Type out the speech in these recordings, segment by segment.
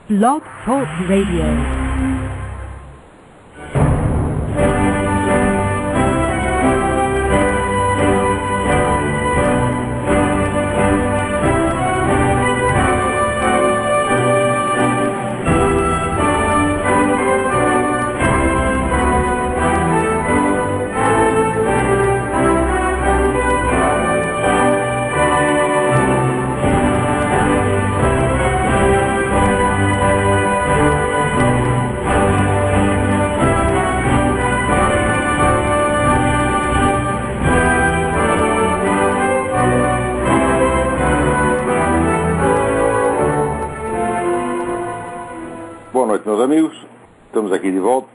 Blog Talk Radio. Meus amigos, estamos aqui de volta.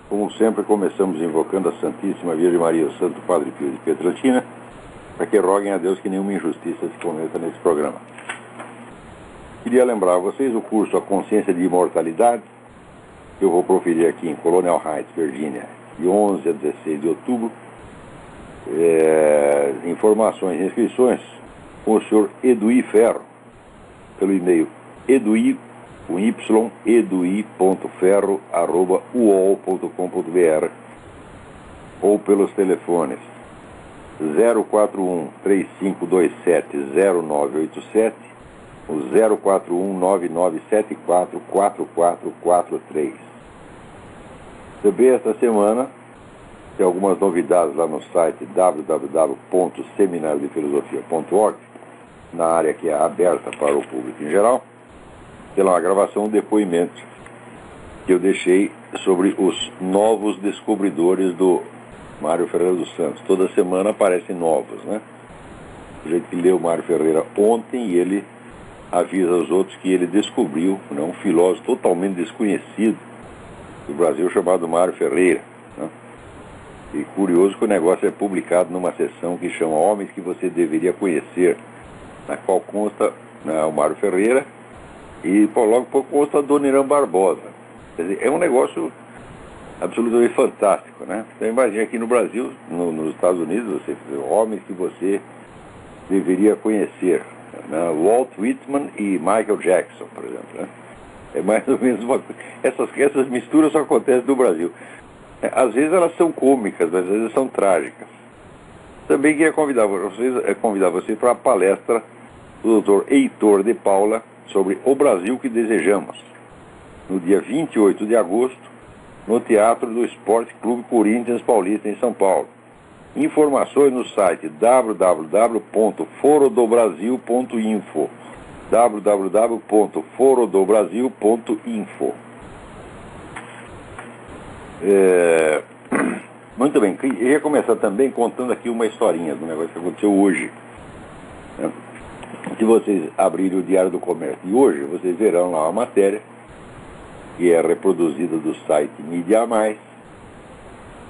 Como sempre, começamos invocando a Santíssima Virgem Maria, o Santo Padre Pio de Pietrelcina, para que roguem a Deus que nenhuma injustiça se cometa nesse programa. Queria lembrar a vocês o curso A Consciência de Imortalidade, que eu vou proferir aqui em Colonial Heights, Virgínia, de 11 a 16 de outubro. Informações e inscrições com o senhor Eduí Ferro, pelo e-mail edui.ferro@uol.com.br ou pelos telefones 041-3527-0987 ou 041-9974-4443. Também esta semana tem algumas novidades lá no site www.seminariodefilosofia.org, na área que é aberta para o público em geral. Tem lá uma gravação, um depoimento que eu deixei sobre os novos descobridores do Mário Ferreira dos Santos. Toda semana aparecem novos, né? O jeito que leu o Mário Ferreira ontem, e ele avisa os outros que ele descobriu, né, um filósofo totalmente desconhecido do Brasil chamado Mário Ferreira, né? E curioso que o negócio é publicado numa seção que chama Homens que Você Deveria Conhecer, na qual consta, né, o Mário Ferreira, e logo pouco consta a Dona Irã Barbosa. Quer dizer, é um negócio absolutamente fantástico, né? Então imagina aqui no Brasil, nos Estados Unidos, você homens que você deveria conhecer, né? Walt Whitman e Michael Jackson, por exemplo, né? É mais ou menos uma coisa. Essas misturas só acontecem no Brasil. Às vezes elas são cômicas, às vezes são trágicas. Também queria convidar vocês para a palestra do Dr. Heitor de Paula sobre O Brasil que Desejamos, no dia 28 de agosto, no Teatro do Esporte Clube Corinthians Paulista, em São Paulo. Informações no site www.forodobrasil.info www.forodobrasil.info. Muito bem, eu ia começar também contando aqui uma historinha do negócio que aconteceu hoje, né? Se vocês abrirem o Diário do Comércio de hoje, vocês verão lá uma matéria que é reproduzida do site Mídia Mais,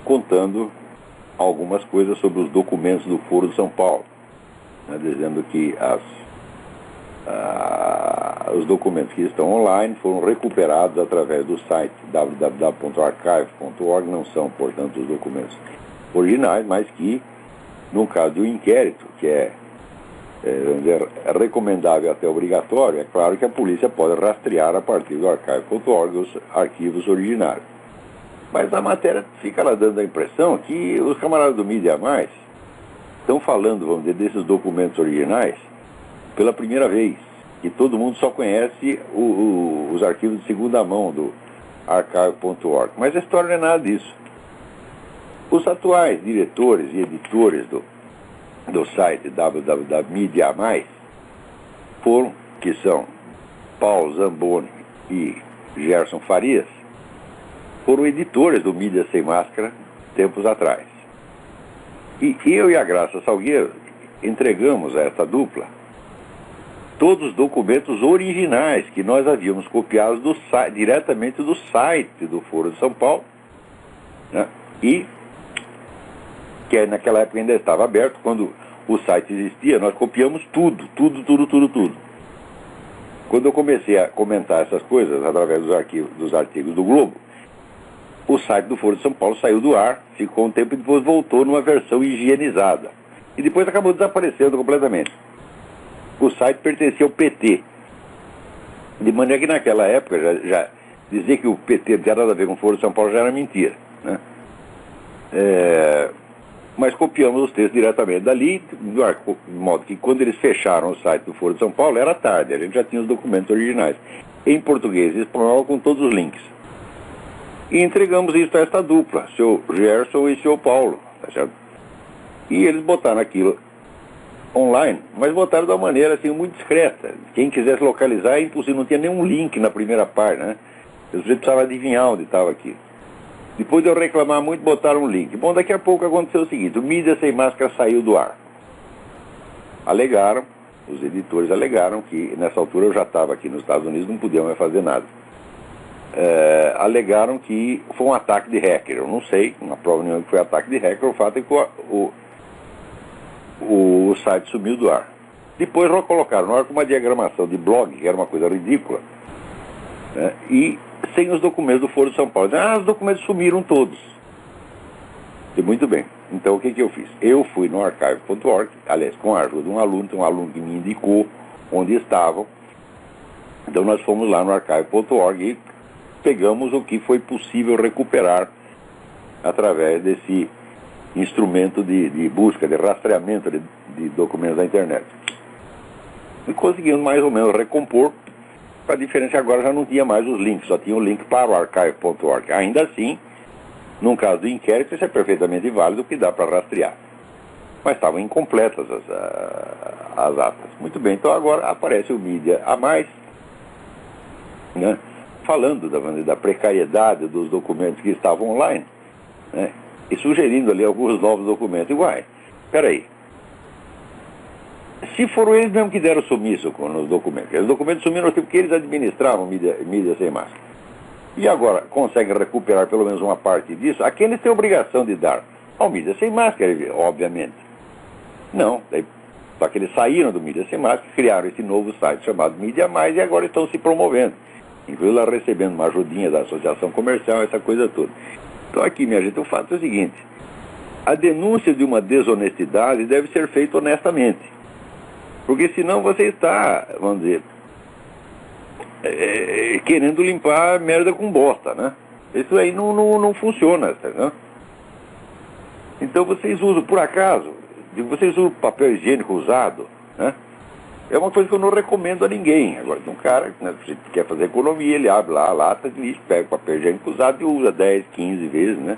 contando algumas coisas sobre os documentos do Foro de São Paulo, né, dizendo que os documentos que estão online foram recuperados através do site www.archive.org, não são, portanto, os documentos originais, mas que, no caso de um inquérito, que é recomendável até obrigatório, é claro que a polícia pode rastrear a partir do archive.org os arquivos originários. Mas a matéria fica lá dando a impressão que os camaradas do Mídia Mais estão falando, vamos dizer, desses documentos originais pela primeira vez, e todo mundo só conhece os arquivos de segunda mão do archive.org. Mas a história não é nada disso. Os atuais diretores e editores do site www.mediamais que são Paulo Zamboni e Gerson Farias, foram editores do Mídia Sem Máscara tempos atrás. E eu e a Graça Salgueiro entregamos a essa dupla todos os documentos originais que nós havíamos copiado diretamente do site do Foro de São Paulo, né? E que naquela época ainda estava aberto, quando o site existia, nós copiamos tudo. Quando eu comecei a comentar essas coisas através dos artigos do Globo, o site do Foro de São Paulo saiu do ar, ficou um tempo e depois voltou numa versão higienizada. E depois acabou desaparecendo completamente. O site pertencia ao PT. De maneira que naquela época já dizer que o PT não tinha nada a ver com o Foro de São Paulo já era mentira, né? Mas copiamos os textos diretamente dali, de modo que quando eles fecharam o site do Foro de São Paulo era tarde, a gente já tinha os documentos originais, em português e espanhol com todos os links. E entregamos isso a esta dupla, seu Gerson e seu Paulo, tá certo? E eles botaram aquilo online, mas botaram de uma maneira assim muito discreta. Quem quisesse localizar é impossível, não tinha nenhum link na primeira parte, né? Você precisava adivinhar onde estava aqui. Depois de eu reclamar muito, botaram um link. Bom, daqui a pouco aconteceu o seguinte, o Mídia Sem Máscara saiu do ar. Alegaram, os editores alegaram que nessa altura eu já estava aqui nos Estados Unidos, não podia mais fazer nada. Alegaram que foi um ataque de hacker. Eu não sei, não há prova nenhuma que foi ataque de hacker, o fato é que o site sumiu do ar. Depois colocaram no ar com uma diagramação de blog, que era uma coisa ridícula, né? E sem os documentos do Foro de São Paulo. Os documentos sumiram todos. E muito bem. Então o que eu fiz? Eu fui no archive.org, aliás, com a ajuda de um aluno, tem um aluno que me indicou onde estavam. Então nós fomos lá no archive.org e pegamos o que foi possível recuperar através desse instrumento de busca, de rastreamento de documentos da internet. E conseguimos mais ou menos recompor. A diferença agora já não tinha mais os links, só tinha o link para o archive.org. Ainda assim, num caso do inquérito, isso é perfeitamente válido, que dá para rastrear. Mas estavam incompletas as atas. Muito bem, então agora aparece o Mídia a Mais, né, falando da precariedade dos documentos que estavam online, né, e sugerindo ali alguns novos documentos. Iguais. Peraí. Se foram eles mesmo que deram sumiço nos documentos, os documentos sumiram porque eles administravam mídia sem máscara. E agora conseguem recuperar pelo menos uma parte disso, a quem eles têm obrigação de dar? Ao Mídia Sem Máscara, obviamente. Não, só que eles saíram do Mídia Sem Máscara, criaram esse novo site chamado Mídia Mais e agora estão se promovendo. Inclusive lá recebendo uma ajudinha da Associação Comercial, essa coisa toda. Então aqui, minha gente, o fato é o seguinte, a denúncia de uma desonestidade deve ser feita honestamente. Porque senão você está, vamos dizer, querendo limpar merda com bosta, né? Isso aí não funciona, né? Então vocês usam, por acaso, vocês usam papel higiênico usado, né? É uma coisa que eu não recomendo a ninguém. Agora, um cara, né, se quer fazer economia, ele abre lá a lata de lixo, pega o papel higiênico usado e usa 10, 15 vezes, né?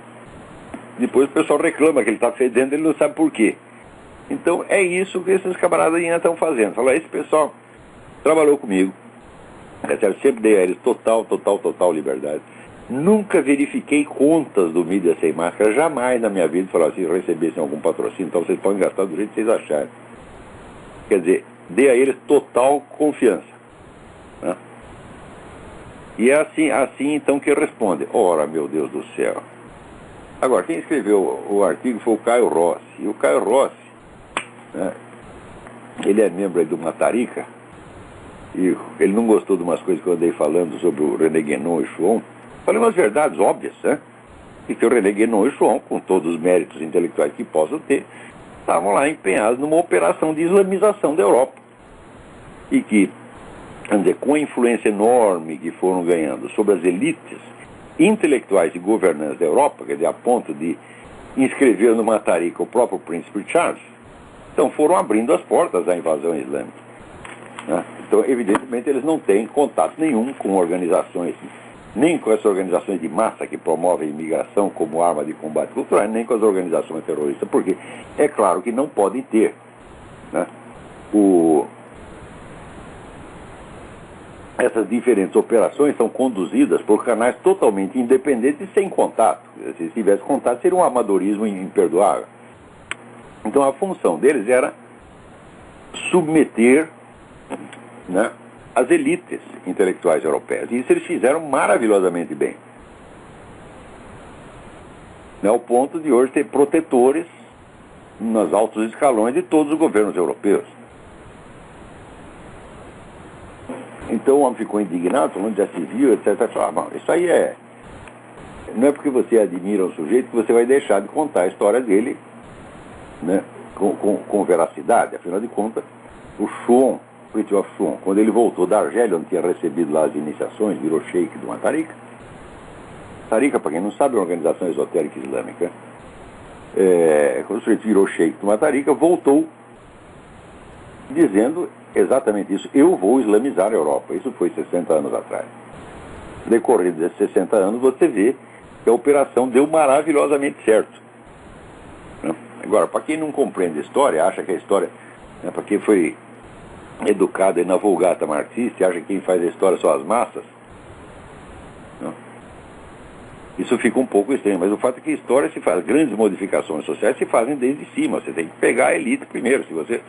Depois o pessoal reclama que ele está fedendo, ele não sabe por quê. Então é isso que esses camaradas ainda estão fazendo. Fala, esse pessoal trabalhou comigo, eu sempre dei a eles total liberdade. Nunca verifiquei contas do Mídia Sem Máscara, jamais na minha vida, falar assim, recebessem algum patrocínio, então vocês podem gastar do jeito que vocês acharem. Quer dizer, dei a eles total confiança, né? E é assim então que responde. Ora, meu Deus do céu. Agora, quem escreveu o artigo foi o Caio Rossi. E o Caio Rossi, né, ele é membro aí do Matarica, e ele não gostou de umas coisas que eu andei falando sobre o René Guénon e Schwann. Falei umas verdades óbvias, né? E que o René Guénon e Schwann, com todos os méritos intelectuais que possam ter, estavam lá empenhados numa operação de islamização da Europa. E que, vamos dizer, com a influência enorme que foram ganhando sobre as elites intelectuais e governantes da Europa, quer dizer, a ponto de inscrever no Matarica o próprio príncipe Charles, então foram abrindo as portas à invasão islâmica, né? Então, evidentemente, eles não têm contato nenhum com organizações, nem com essas organizações de massa que promovem imigração como arma de combate cultural, nem com as organizações terroristas, porque é claro que não podem ter, né, essas diferentes operações são conduzidas por canais totalmente independentes e sem contato. Se tivesse contato, seria um amadorismo imperdoável. Então a função deles era submeter, né, as elites intelectuais europeias. E isso eles fizeram maravilhosamente bem. Ao ponto de hoje ter protetores nos altos escalões de todos os governos europeus. Então o homem ficou indignado, falando de civil, etc. Falou, isso aí não é porque você admira um sujeito que você vai deixar de contar a história dele, né, com veracidade. Afinal de contas, o Schwann Fritjof Schwan, quando ele voltou da Argélia, onde tinha recebido lá as iniciações, virou sheik de uma tarica. Tarica, para quem não sabe, é uma organização esotérica islâmica. Quando o sujeito virou sheik de uma tarica, voltou dizendo exatamente isso: eu vou islamizar a Europa. Isso foi 60 anos atrás. Decorrido desses 60 anos, você vê que a operação deu maravilhosamente certo. Agora, para quem não compreende a história, acha que a história, para quem foi educado na Vulgata marxista, acha que quem faz a história são as massas, isso fica um pouco estranho, mas o fato é que a história se faz, grandes modificações sociais se fazem desde cima. Você tem que pegar a elite primeiro, se você,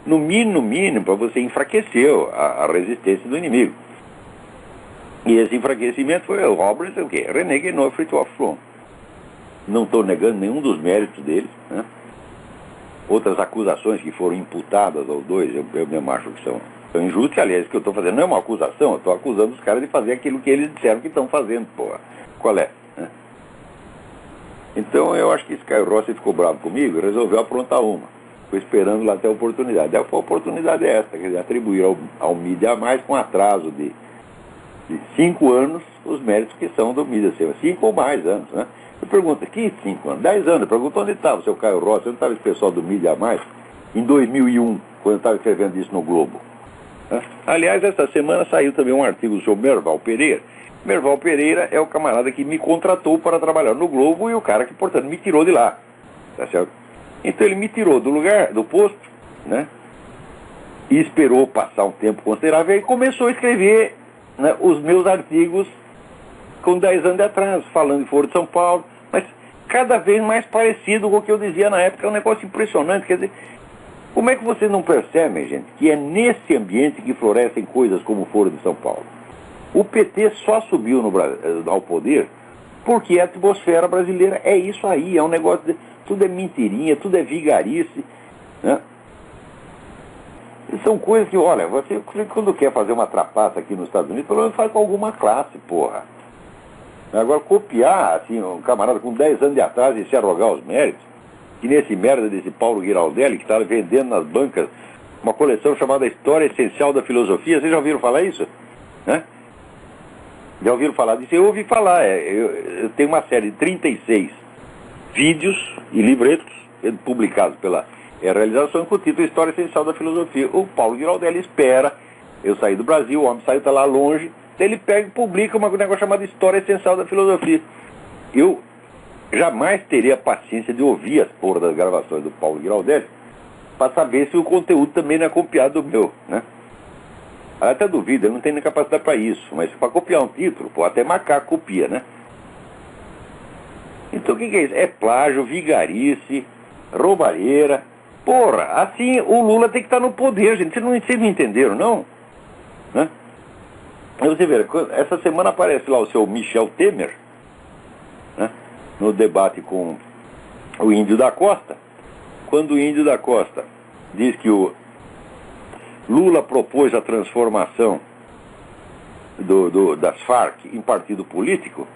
no mínimo, para você enfraquecer a resistência do inimigo. E esse enfraquecimento foi o Roberts, o quê? René Guénon, Fritjof Schwan. Não estou negando nenhum dos méritos deles, né? Outras acusações que foram imputadas aos dois, eu mesmo acho que são injustas. Aliás, o que eu estou fazendo não é uma acusação, eu estou acusando os caras de fazer aquilo que eles disseram que estão fazendo, porra. Qual é? Então eu acho que esse Caio Rossi ficou bravo comigo e resolveu aprontar uma. Ficou esperando lá até a oportunidade. A oportunidade é essa, quer dizer, atribuir ao Mídia Mais, com atraso de 5 anos, os méritos que são do Mídia Sem. 5 ou mais anos, né? Eu pergunto, que 5 anos? 10 anos. Eu pergunto onde estava o seu Caio Rossi, onde estava esse pessoal do Mídia Mais, em 2001, quando eu estava escrevendo isso no Globo. Aliás, essa semana saiu também um artigo do senhor Merval Pereira. Merval Pereira é o camarada que me contratou para trabalhar no Globo e o cara que, portanto, me tirou de lá. Tá certo? Então ele me tirou do lugar, do posto, né? E esperou passar um tempo considerável e começou a escrever, né, os meus artigos com 10 anos de atraso, falando de Foro de São Paulo, mas cada vez mais parecido com o que eu dizia na época. É um negócio impressionante. Quer dizer, como é que vocês não percebem, gente, que é nesse ambiente que florescem coisas como o Foro de São Paulo? O PT só subiu ao poder porque a atmosfera brasileira é isso aí, é um negócio de, tudo é mentirinha, tudo é vigarice, né? São coisas que, olha, você quando quer fazer uma trapaça aqui nos Estados Unidos, pelo menos faz com alguma classe, porra. Agora, copiar, assim, um camarada com 10 anos de atraso e se arrogar os méritos, que nesse merda desse Paulo Giraldelli, que estava vendendo nas bancas uma coleção chamada História Essencial da Filosofia. Vocês já ouviram falar isso? Né? Já ouviram falar disso? Eu ouvi falar. Eu tenho uma série de 36 vídeos e livretos publicados pela realização com o título História Essencial da Filosofia. O Paulo Giraldelli espera eu sair do Brasil, o homem saiu, está lá longe, ele pega e publica um negócio chamado História Essencial da Filosofia. Eu jamais teria paciência de ouvir as porras das gravações do Paulo Giraldelli para saber se o conteúdo também não é copiado do meu, né? Até duvido, eu não tenho nem capacidade para isso, mas para copiar um título, pô, até macaco copia, né? Então o que é isso? É plágio, vigarice, roubalheira. Porra, assim o Lula tem que estar no poder, gente. Vocês não entenderam, não? Né? Aí você vê, essa semana aparece lá o seu Michel Temer, né, no debate com o Índio da Costa, quando o Índio da Costa diz que o Lula propôs a transformação das Farc em partido político,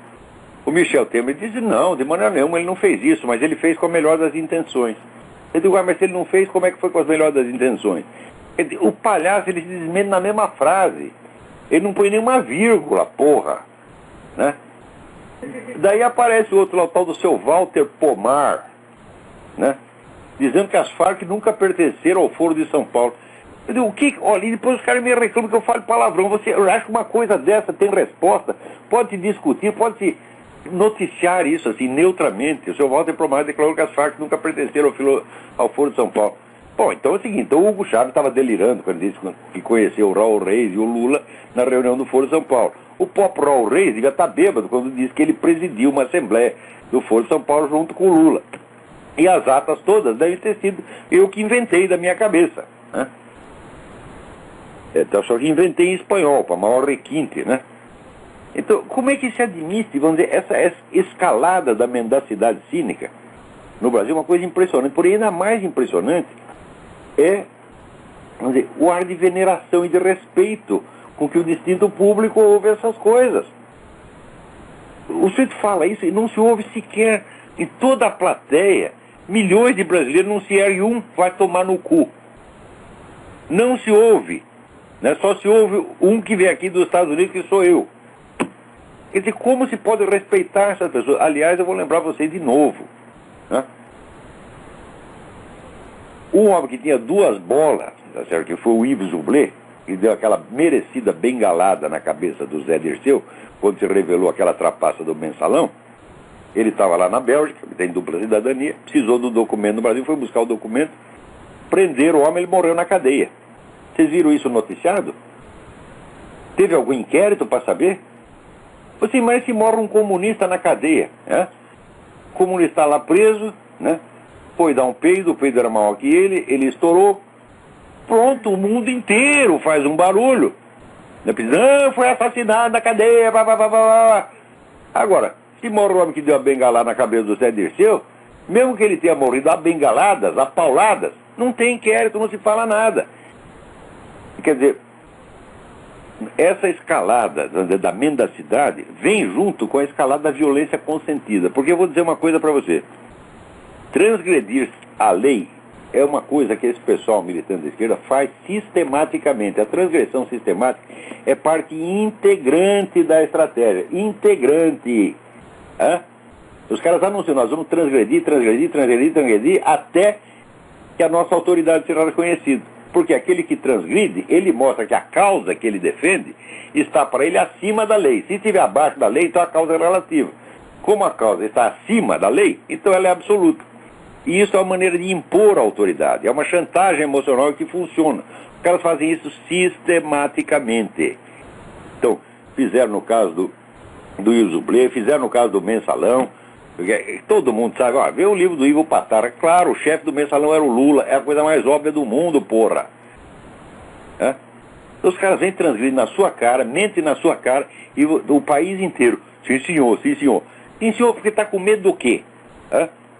o Michel Temer diz, não, de maneira nenhuma ele não fez isso, mas ele fez com a melhor das intenções. Eu digo, mas se ele não fez, como é que foi com as melhores das intenções? O palhaço, ele se desmente na mesma frase. Ele não põe nenhuma vírgula, porra, né? Daí aparece o outro lá, o tal do seu Walter Pomar, né? Dizendo que as Farc nunca pertenceram ao Foro de São Paulo. Eu digo, o que? Olha, e depois os caras me reclamam que eu falo palavrão. Eu acho que uma coisa dessa tem resposta, pode se discutir, pode se noticiar isso assim, neutramente. O seu Walter Pomar declarou que as Farc nunca pertenceram ao Foro de São Paulo. Bom, então é o seguinte, então o Hugo Chávez estava delirando quando disse que conheceu o Raul Reis e o Lula na reunião do Foro de São Paulo. O próprio Raul Reis devia estar bêbado quando disse que ele presidiu uma assembleia do Foro de São Paulo junto com o Lula. E as atas todas devem ter sido eu que inventei da minha cabeça, né? Então, só que inventei em espanhol, para maior requinte, né? Então, como é que se admite, vamos dizer, essa escalada da mendacidade cínica no Brasil? É uma coisa impressionante, porém ainda mais impressionante é, vamos dizer, o ar de veneração e de respeito com que o distinto público ouve essas coisas. O sujeito fala isso e não se ouve sequer em toda a plateia. Milhões de brasileiros, não se ergue um, vai tomar no cu. Não se ouve. Né? Só se houve um que vem aqui dos Estados Unidos, que sou eu. Quer dizer, como se pode respeitar essas pessoas? Aliás, eu vou lembrar vocês de novo. Né? Um homem que tinha 2 bolas, tá certo? Que foi o Yves Zublé, que deu aquela merecida bengalada na cabeça do Zé Dirceu, quando se revelou aquela trapaça do mensalão. Ele estava lá na Bélgica, que tem dupla cidadania, precisou do documento no Brasil, foi buscar o documento, prenderam o homem, ele morreu na cadeia. Vocês viram isso noticiado? Teve algum inquérito para saber? Você imagina se morre um comunista na cadeia, né? O comunista está lá preso, né? Foi dar um peido, o peido era maior que ele estourou. Pronto, o mundo inteiro faz um barulho. Foi assassinado na cadeia, blá, blá, blá, blá. Agora, se morre o homem que deu a bengalada na cabeça do Zé Dirceu, mesmo que ele tenha morrido a bengaladas, a pauladas, não tem inquérito, não se fala nada. Quer dizer, essa escalada da mendacidade vem junto com a escalada da violência consentida. Porque eu vou dizer uma coisa para você. Transgredir a lei é uma coisa que esse pessoal militante da esquerda faz sistematicamente. A transgressão sistemática é parte integrante da estratégia. Integrante. Os caras anunciam, nós vamos transgredir até que a nossa autoridade seja reconhecida. Porque aquele que transgride, ele mostra que a causa que ele defende está para ele acima da lei. Se estiver abaixo da lei, então a causa é relativa. Como a causa está acima da lei, então ela é absoluta. E isso é uma maneira de impor a autoridade. É uma chantagem emocional que funciona. Os caras fazem isso sistematicamente. Então, fizeram no caso do Yves Zublé, fizeram no caso do Mensalão. Todo mundo sabe, vê o livro do Ivo Patara. Claro, o chefe do Mensalão era o Lula. É a coisa mais óbvia do mundo, porra. Os caras vêm transgredir na sua cara, mentem na sua cara, e o país inteiro. Sim, senhor, sim, senhor. Sim, senhor, porque está com medo do quê?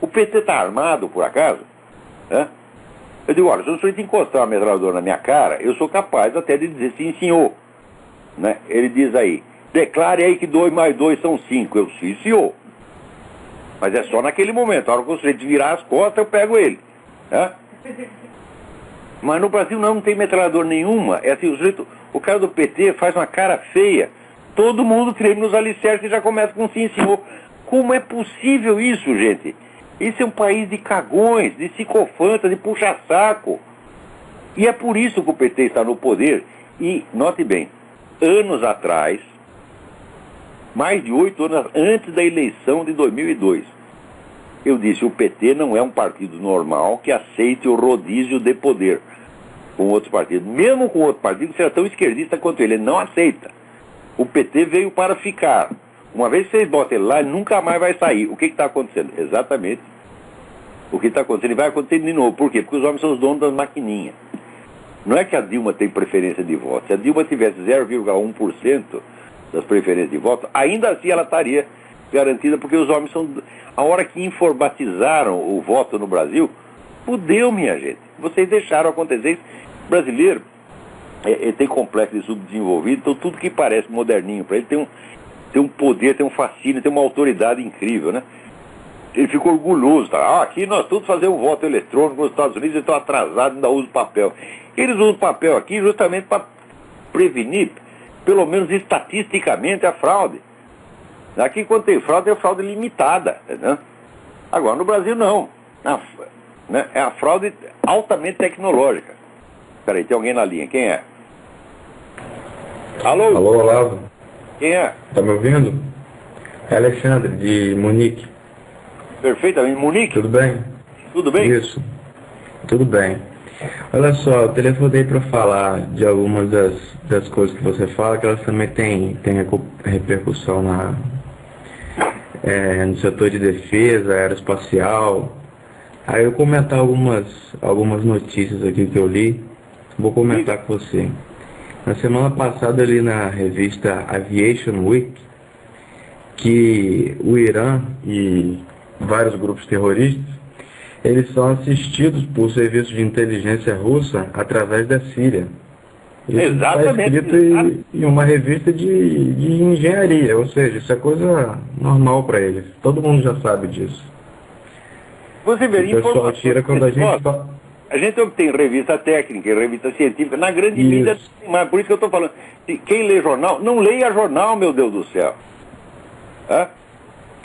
O PT está armado, por acaso? Eu digo, olha, se o senhor encostar uma metralhadora na minha cara, eu sou capaz até de dizer sim, senhor. Né? Ele diz aí, declare aí que 2 mais 2 são 5. Eu, sim, senhor. Mas é só naquele momento. A hora que o sujeito virar as costas, eu pego ele. Mas no Brasil não tem metralhadora nenhuma. É assim, o cara do PT faz uma cara feia. Todo mundo treme nos alicerces e já começa com sim, senhor. Como é possível isso, gente? Esse é um país de cagões, de psicofantas, de puxa-saco. E é por isso que o PT está no poder. E, note bem, anos atrás, mais de 8 anos antes da eleição de 2002, eu disse, o PT não é um partido normal que aceite o rodízio de poder com outros partidos. Mesmo com outro partido que seja tão esquerdista quanto ele não aceita. O PT veio para ficar. Uma vez que vocês botam ele lá, ele nunca mais vai sair. O que está acontecendo? Exatamente. O que está acontecendo? E vai acontecer de novo. Por quê? Porque os homens são os donos das maquininhas. Não é que a Dilma tem preferência de voto. Se a Dilma tivesse 0,1% das preferências de voto, ainda assim ela estaria garantida, porque os homens são... A hora que informatizaram o voto no Brasil, fudeu, minha gente. Vocês deixaram acontecer isso. O brasileiro tem complexo de subdesenvolvido, então tudo que parece moderninho para ele tem um poder, tem um fascínio, tem uma autoridade incrível, né? Ele fica orgulhoso, tá? Aqui nós todos fazemos voto eletrônico nos Estados Unidos, eles estão atrasados, ainda usam papel. Eles usam papel aqui justamente para prevenir, pelo menos estatisticamente, a fraude. Aqui, quando tem fraude, é fraude limitada, né? Agora, no Brasil, não. É a fraude altamente tecnológica. Peraí, tem alguém na linha. Quem é? Alô? Alô, Olavo. Quem é? Tá me ouvindo? É Alexandre, de Munique. Perfeitamente. Munique? Tudo bem? Tudo bem? Isso. Tudo bem. Olha só, eu telefonei para falar de algumas das coisas que você fala, que elas também têm repercussão no setor de defesa, aeroespacial. Aí eu comentar algumas notícias aqui que eu li, vou comentar com você. Na semana passada eu li na revista Aviation Week que o Irã e vários grupos terroristas, eles são assistidos por serviços de inteligência russa através da Síria. Isso Exatamente. está escrito em uma revista de engenharia, ou seja, isso é coisa normal para eles. Todo mundo já sabe disso. Você vê, o pessoal tira quando a gente fala... A gente obtém revista técnica, revista científica, na grande mídia, mas por isso que eu estou falando. Quem lê jornal, não leia jornal, meu Deus do céu. Hã?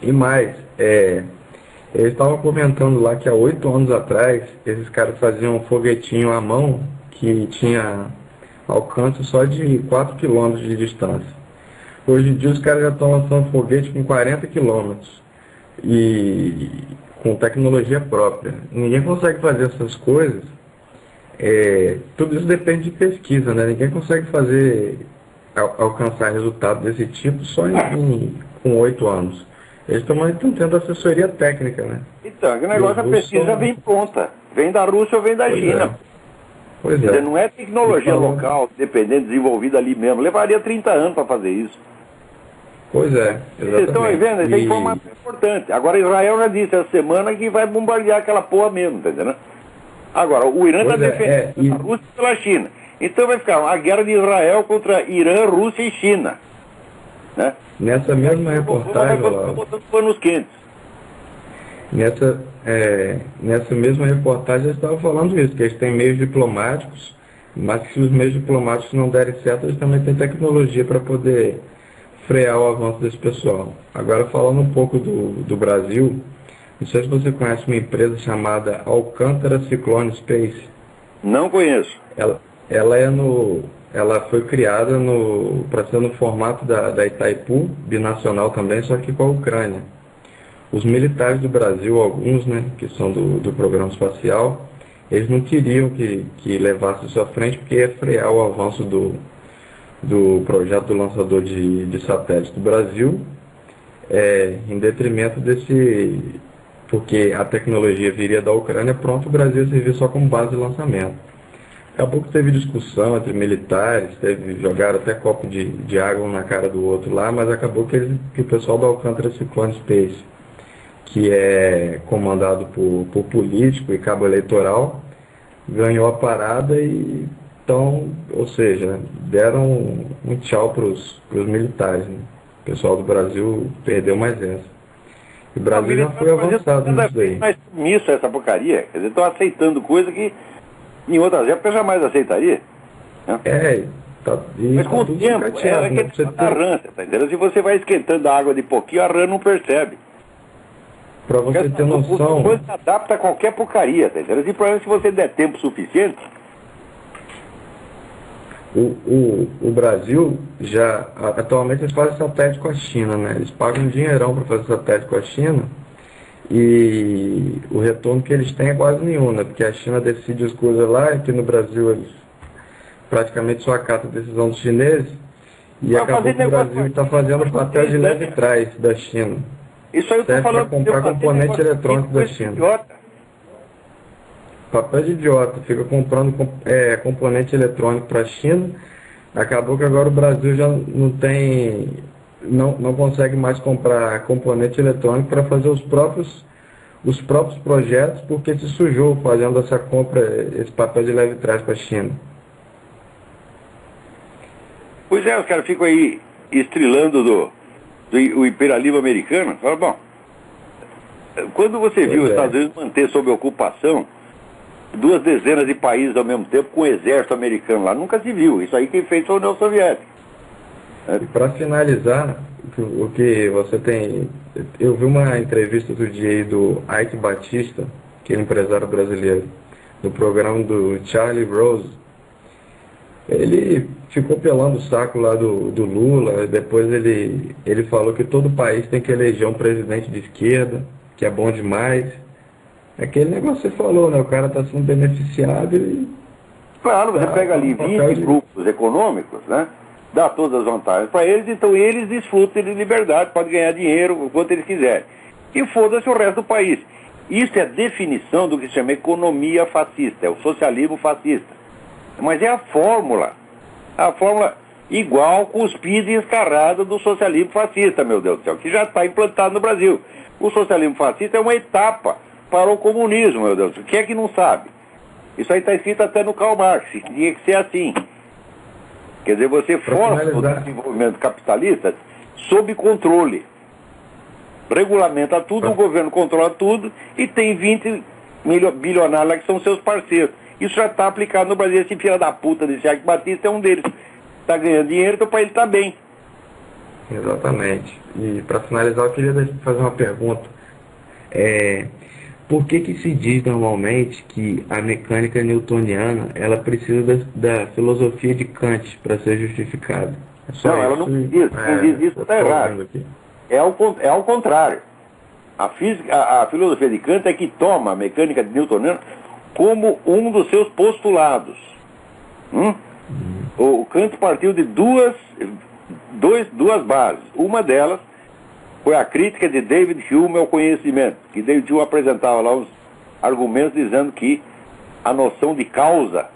E mais, eles estavam comentando lá que há 8 anos atrás, esses caras faziam um foguetinho à mão que tinha alcance só de 4 quilômetros de distância. Hoje em dia os caras já estão lançando foguete com 40 quilômetros e com tecnologia própria. Ninguém consegue fazer essas coisas. Tudo isso depende de pesquisa, né? Ninguém consegue alcançar resultado desse tipo só com 8 anos. Eles também estão tendo assessoria técnica, né? Então, o negócio, a pesquisa vem pronta. Vem da Rússia ou vem da China. Pois é. Não é tecnologia local, dependente, desenvolvida ali mesmo. Levaria 30 anos para fazer isso. Pois é, exatamente. Vocês estão aí vendo? Essa informação é importante. Agora, Israel já disse essa semana que vai bombardear aquela porra mesmo, tá entendendo? Agora, o Irã está defendendo a Rússia pela China. Então vai ficar a guerra de Israel contra Irã, Rússia e China. Né? Nessa mesma reportagem, botando panos quentes. Nessa mesma reportagem eles estavam falando isso, que eles têm meios diplomáticos, mas que se os meios diplomáticos não derem certo, eles também têm tecnologia para poder frear o avanço desse pessoal. Agora, falando um pouco do Brasil, não sei se você conhece uma empresa chamada Alcântara Cyclone Space. Não conheço. Ela foi criada para ser no formato da Itaipu, binacional também, só que com a Ucrânia. Os militares do Brasil, alguns, né, que são do programa espacial, eles não queriam que levasse isso à frente, porque ia frear o avanço do projeto do lançador de satélites do Brasil, em detrimento porque a tecnologia viria da Ucrânia, pronto, o Brasil servia só como base de lançamento. Acabou que teve discussão entre militares, jogaram até copo de água um na cara do outro lá, mas acabou que o pessoal do Alcântara Cyclone Space, que é comandado por político e cabo eleitoral, ganhou a parada ou seja, deram um tchau para os militares. Né? O pessoal do Brasil perdeu mais essa. O Brasil já foi avançado nisso daí. Mas nisso, essa porcaria, quer dizer, estão aceitando coisa que em outras épocas jamais aceitaria. Né? Mas com o tempo, a rã, tá entendendo? Se você vai esquentando a água de pouquinho, a rã não percebe. Para você ter noção... Você se adapta a qualquer porcaria, tá entendendo? E problema, se você der tempo suficiente... O Brasil atualmente eles fazem satélite com a China, né? Eles pagam um dinheirão para fazer satélite com a China e o retorno que eles têm é quase nenhum, né? Porque a China decide as coisas lá e aqui no Brasil eles praticamente só acatam a decisão dos chineses e acabou que o Brasil está fazendo o papel de leve trás da China. Isso aí eu estou falando... para comprar componente eletrônico da China. Papel de idiota, fica comprando componente eletrônico para a China. Acabou que agora o Brasil já não consegue mais comprar componente eletrônico para fazer os próprios projetos, porque se sujou fazendo essa compra, esse papel de leve trás para a China. Pois é, os caras ficam aí estrilando o imperialismo americano. Fala, bom, quando você viu os Estados Unidos manter sob ocupação 2 dezenas de países ao mesmo tempo com o exército americano lá, nunca se viu. Isso aí quem fez foi a União Soviética. E para finalizar, o que você tem... Eu vi uma entrevista do dia aí do Ike Batista, que é empresário brasileiro, no programa do Charlie Rose. Ele ficou pelando o saco lá do Lula, depois ele falou que todo país tem que eleger um presidente de esquerda, que é bom demais. Aquele negócio que você falou, né? O cara está sendo beneficiado e... Claro, você pega ali 20 grupos econômicos, né? Dá todas as vantagens para eles, então eles desfrutam de liberdade, podem ganhar dinheiro o quanto eles quiserem. E foda-se o resto do país. Isso é a definição do que se chama economia fascista, é o socialismo fascista. Mas é a fórmula igual, cuspida e escarrada do socialismo fascista, meu Deus do céu, que já está implantado no Brasil. O socialismo fascista é uma etapa para o comunismo, meu Deus. Quem é que não sabe? Isso aí está escrito até no Karl Marx, que tinha que ser assim. Quer dizer, você força o desenvolvimento capitalista sob controle. Regulamenta tudo, o governo controla tudo e tem 20 bilionários lá que são seus parceiros. Isso já está aplicado no Brasil. Esse filho da puta desse Ike Batista é um deles. Está ganhando dinheiro, então para ele está bem. Exatamente. E para finalizar, eu queria fazer uma pergunta. Por que se diz normalmente que a mecânica newtoniana ela precisa da filosofia de Kant para ser justificada? Não, ela não diz. Quem diz isso está errado. É ao contrário. A filosofia de Kant é que toma a mecânica newtoniana como um dos seus postulados. O Kant partiu de duas bases. Uma delas foi a crítica de David Hume ao conhecimento, que David Hume apresentava lá os argumentos dizendo que a noção de causa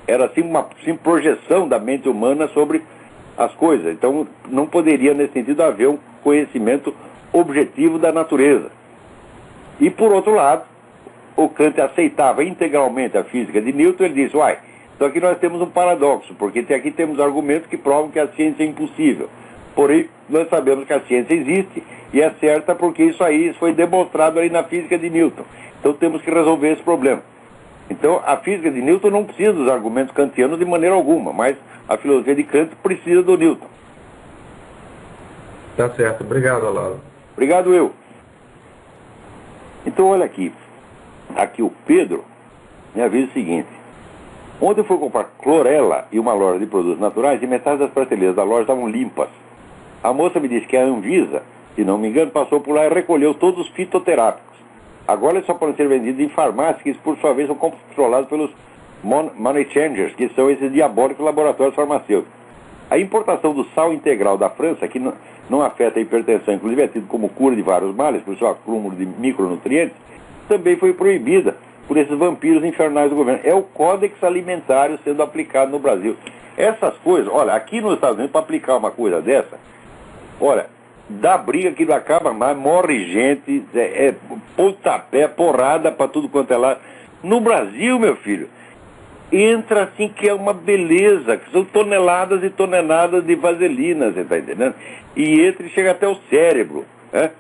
era assim uma projeção da mente humana sobre as coisas. Então não poderia nesse sentido haver um conhecimento objetivo da natureza. E por outro lado, o Kant aceitava integralmente a física de Newton. Ele disse, então aqui nós temos um paradoxo, porque aqui temos argumentos que provam que a ciência é impossível. Porém, nós sabemos que a ciência existe e é certa porque isso foi demonstrado aí na física de Newton. Então temos que resolver esse problema. Então a física de Newton não precisa dos argumentos kantianos de maneira alguma, mas a filosofia de Kant precisa do Newton. Tá certo. Obrigado, Olavo. Obrigado, eu. Então olha aqui. Aqui o Pedro me avisa o seguinte. Ontem eu fui comprar clorela e uma loja de produtos naturais e metade das prateleiras da loja estavam limpas. A moça me disse que a Anvisa, se não me engano, passou por lá e recolheu todos os fitoterápicos. Agora eles só podem ser vendidos em farmácias, que por sua vez são controlados pelos money changers, que são esses diabólicos laboratórios farmacêuticos. A importação do sal integral da França, que não afeta a hipertensão, inclusive é tido como cura de vários males, por seu acúmulo de micronutrientes, também foi proibida por esses vampiros infernais do governo. É o Códex Alimentário sendo aplicado no Brasil. Essas coisas, olha, aqui nos Estados Unidos, para aplicar uma coisa dessa, olha, dá briga que não acaba mais, morre gente, pontapé, porrada para tudo quanto é lá. No Brasil, meu filho, entra assim que é uma beleza, que são toneladas e toneladas de vaselina, você está entendendo? E entra e chega até o cérebro, né?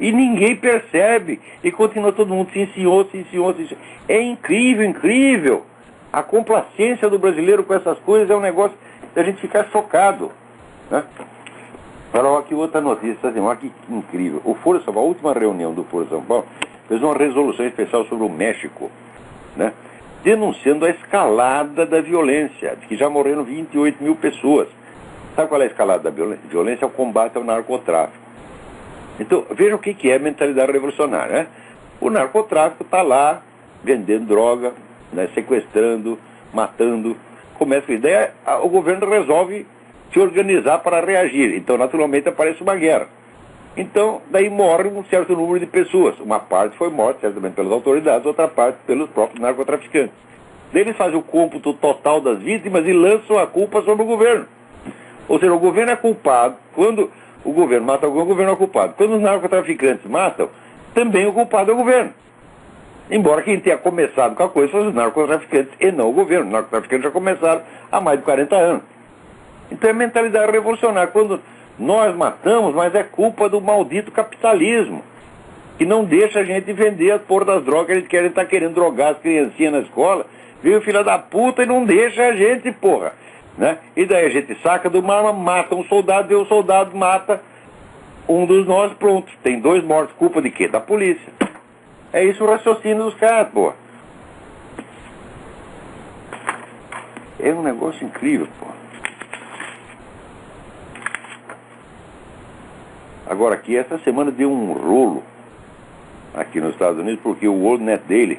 E ninguém percebe, e continua todo mundo, sim senhor, sim senhor, sim senhor. É incrível, incrível. A complacência do brasileiro com essas coisas é um negócio da gente ficar chocado, né? Olha aqui outra notícia, assim, olha que incrível. O Foro São Paulo, a última reunião do Foro São Paulo, fez uma resolução especial sobre o México, né? Denunciando a escalada da violência, de que já morreram 28 mil pessoas. Sabe qual é a escalada da violência? É o combate ao narcotráfico. Então, veja o que é a mentalidade revolucionária, né? O narcotráfico está lá, vendendo droga, né, sequestrando, matando. Começa com a ideia, o governo resolve se organizar para reagir. Então, naturalmente, aparece uma guerra. Então, daí morre um certo número de pessoas. Uma parte foi morta, certamente, pelas autoridades, outra parte pelos próprios narcotraficantes. Daí eles fazem o cômputo total das vítimas e lançam a culpa sobre o governo. Ou seja, o governo é culpado. Quando o governo mata alguém, o governo é culpado. Quando os narcotraficantes matam, também o culpado é o governo. Embora quem tenha começado com a coisa fosse os narcotraficantes e não o governo. Os narcotraficantes já começaram há mais de 40 anos. Então é mentalidade revolucionária. Quando nós matamos, mas é culpa do maldito capitalismo, que não deixa a gente vender a porra das drogas. Eles querem estar querendo drogar as criancinhas na escola. Veio filha da puta e não deixa a gente, porra. Né? E daí a gente saca do mar, mata um soldado, e o soldado mata um dos nós, pronto. Tem 2 mortos, culpa de quê? Da polícia. É isso o raciocínio dos caras, pô. É um negócio incrível, pô. Agora aqui, essa semana deu um rolo aqui nos Estados Unidos, porque o World Net Daily,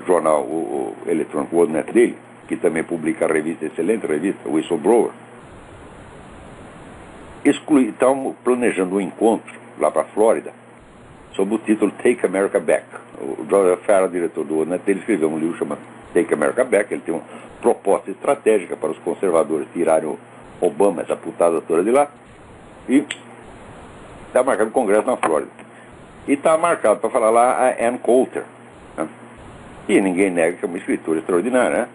o jornal o eletrônico World Net Daily, que também publica a revista, excelente revista, Whistleblower, estão planejando um encontro lá para a Flórida, sob o título Take America Back. O Joseph Farah, diretor do World Net Daily, escreveu um livro chamado Take America Back. Ele tem uma proposta estratégica para os conservadores tirarem o Obama, essa putada toda de lá. E está marcado o Congresso na Flórida. E está marcado para falar lá a Ann Coulter, né? E ninguém nega que é uma escritora extraordinária, né?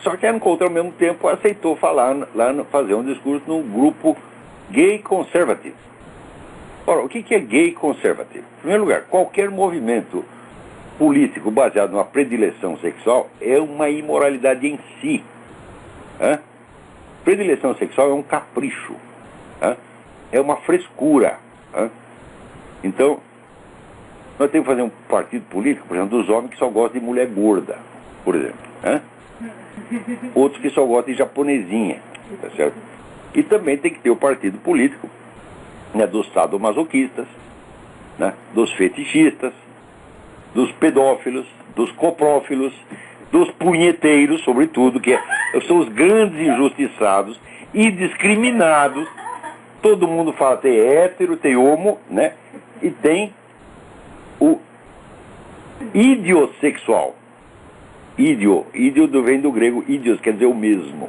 Só que a Ann Coulter, ao mesmo tempo, aceitou falar lá, fazer um discurso no grupo Gay Conservative. Ora, o que é gay conservative? Em primeiro lugar, qualquer movimento político baseado numa predileção sexual é uma imoralidade em si. Hã? Predileção sexual é um capricho. Hã? É uma frescura. Hã? Então, nós temos que fazer um partido político, por exemplo, dos homens que só gostam de mulher gorda, por exemplo. Hã? Outros que só gostam de japonesinha. Tá certo? E também tem que ter o partido político, né, dos sadomasoquistas, né, dos fetichistas, dos pedófilos, dos coprófilos, dos punheteiros, sobretudo, que são os grandes injustiçados e discriminados. Todo mundo fala, tem hétero, tem homo, né? E tem o idiossexual. Ídio vem do grego idios, quer dizer o mesmo.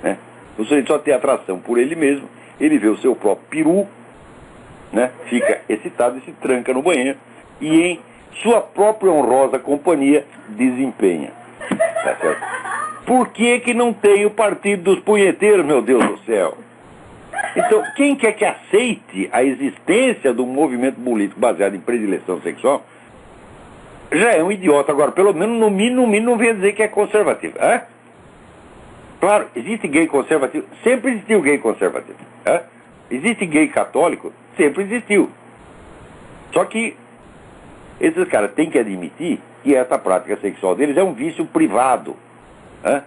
Né? O sujeito só tem atração por ele mesmo, ele vê o seu próprio peru, né? Fica excitado e se tranca no banheiro, e em sua própria honrosa companhia desempenha. Tá certo? Por que não tem o partido dos punheteiros, meu Deus do céu? Então, quem quer que aceite a existência de um movimento político baseado em predileção sexual, já é um idiota. Agora, pelo menos, no mínimo, não vem dizer que é conservativo. Hã? Claro, existe gay conservativo, sempre existiu gay conservativo. Hã? Existe gay católico, sempre existiu. Só que esses caras têm que admitir que essa prática sexual deles é um vício privado. Hã?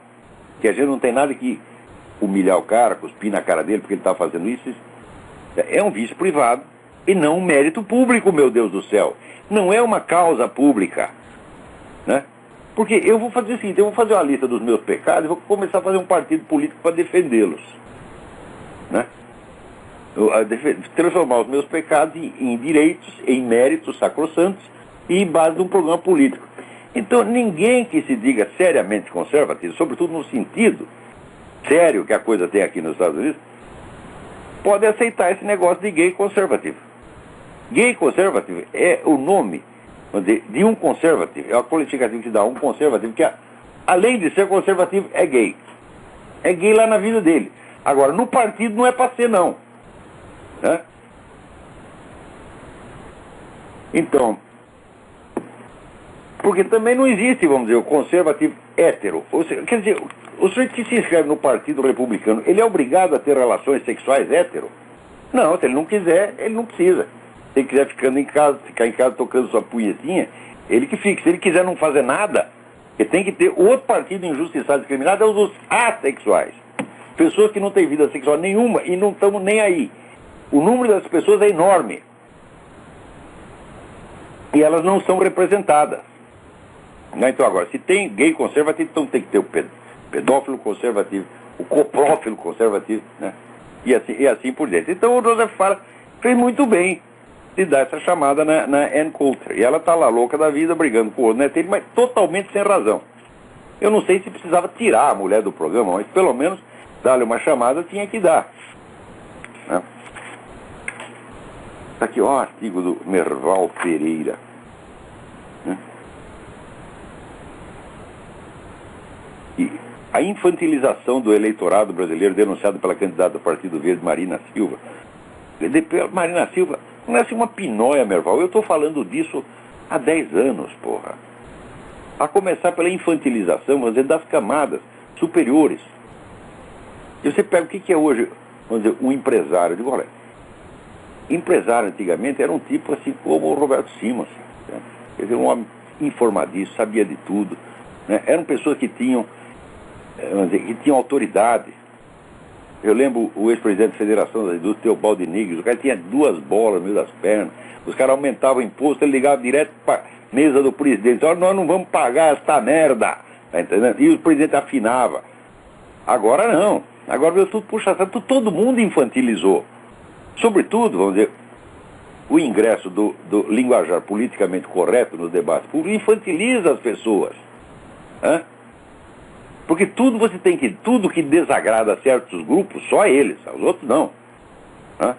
Que a gente não tem nada que humilhar o cara, cuspir na cara dele porque ele está fazendo isso. É um vício privado e não um mérito público, meu Deus do céu. Não é uma causa pública. Né? Porque eu vou fazer o seguinte, eu vou fazer uma lista dos meus pecados e vou começar a fazer um partido político para defendê-los. Né? Transformar os meus pecados em direitos, em méritos sacrossantos e em base de um programa político. Então, ninguém que se diga seriamente conservativo, sobretudo no sentido sério que a coisa tem aqui nos Estados Unidos, pode aceitar esse negócio de gay conservativo. Gay conservativo é o nome, vamos dizer, de um conservativo, é o qualificativo que dá um conservativo que, além de ser conservativo, é gay. É gay lá na vida dele. Agora, no partido não é para ser, não. Né? Então, porque também não existe, vamos dizer, o conservativo hétero. Ou seja, quer dizer, o sujeito que se inscreve no Partido Republicano, ele é obrigado a ter relações sexuais hétero? Não, se ele não quiser, ele não precisa. Se ele quiser ficar em casa tocando sua punhetinha, ele que fique. Se ele quiser não fazer nada, ele tem que ter outro partido injustiçado e discriminado, é os assexuais. Pessoas que não têm vida sexual nenhuma e não estão nem aí. O número das pessoas é enorme. E elas não são representadas. Então agora, se tem gay conservativo, então tem que ter o pedófilo conservativo, o coprófilo conservativo, né? E assim por diante. Então o Joseph Farah fez muito bem de dar essa chamada na Ann Coulter. E ela está lá louca da vida, brigando com o outro neto dele, mas totalmente sem razão. Eu não sei se precisava tirar a mulher do programa, mas pelo menos dar-lhe uma chamada tinha que dar. Né? Está aqui, ó, o artigo do Merval Pereira. Né? E a infantilização do eleitorado brasileiro denunciado pela candidata do Partido Verde, Marina Silva. Marina Silva não é assim uma pinóia, Merval. Eu estou falando disso há 10 anos, porra. A começar pela infantilização, vamos dizer, das camadas superiores. E você pega o que é hoje, vamos dizer, um empresário. Eu digo, olha, empresário antigamente era um tipo assim como o Roberto Simons. Né? Quer dizer, um homem informadíssimo, sabia de tudo. Né? Eram pessoas que tinham, vamos dizer, que tinham autoridade. Eu lembro o ex-presidente da Federação da Indústria, Teobaldo Nigres, o cara tinha 2 bolas no meio das pernas, os caras aumentavam o imposto, ele ligava direto para a mesa do presidente, olha, nós não vamos pagar esta merda, tá entendendo? E o presidente afinava. Agora não, agora veio tudo puxado, todo mundo infantilizou. Sobretudo, vamos dizer, o ingresso do linguajar politicamente correto nos debates públicos infantiliza as pessoas. Hã? Porque tudo que desagrada a certos grupos, só eles, os outros não. Hã?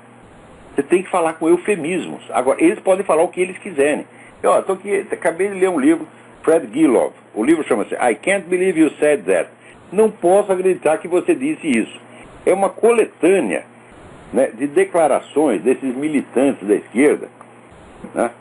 Você tem que falar com eufemismos. Agora, eles podem falar o que eles quiserem. Eu estou aqui, acabei de ler um livro, Fred Gilov. O livro chama-se I Can't Believe You Said That. Não posso acreditar que você disse isso. É uma coletânea né, de declarações desses militantes da esquerda, né,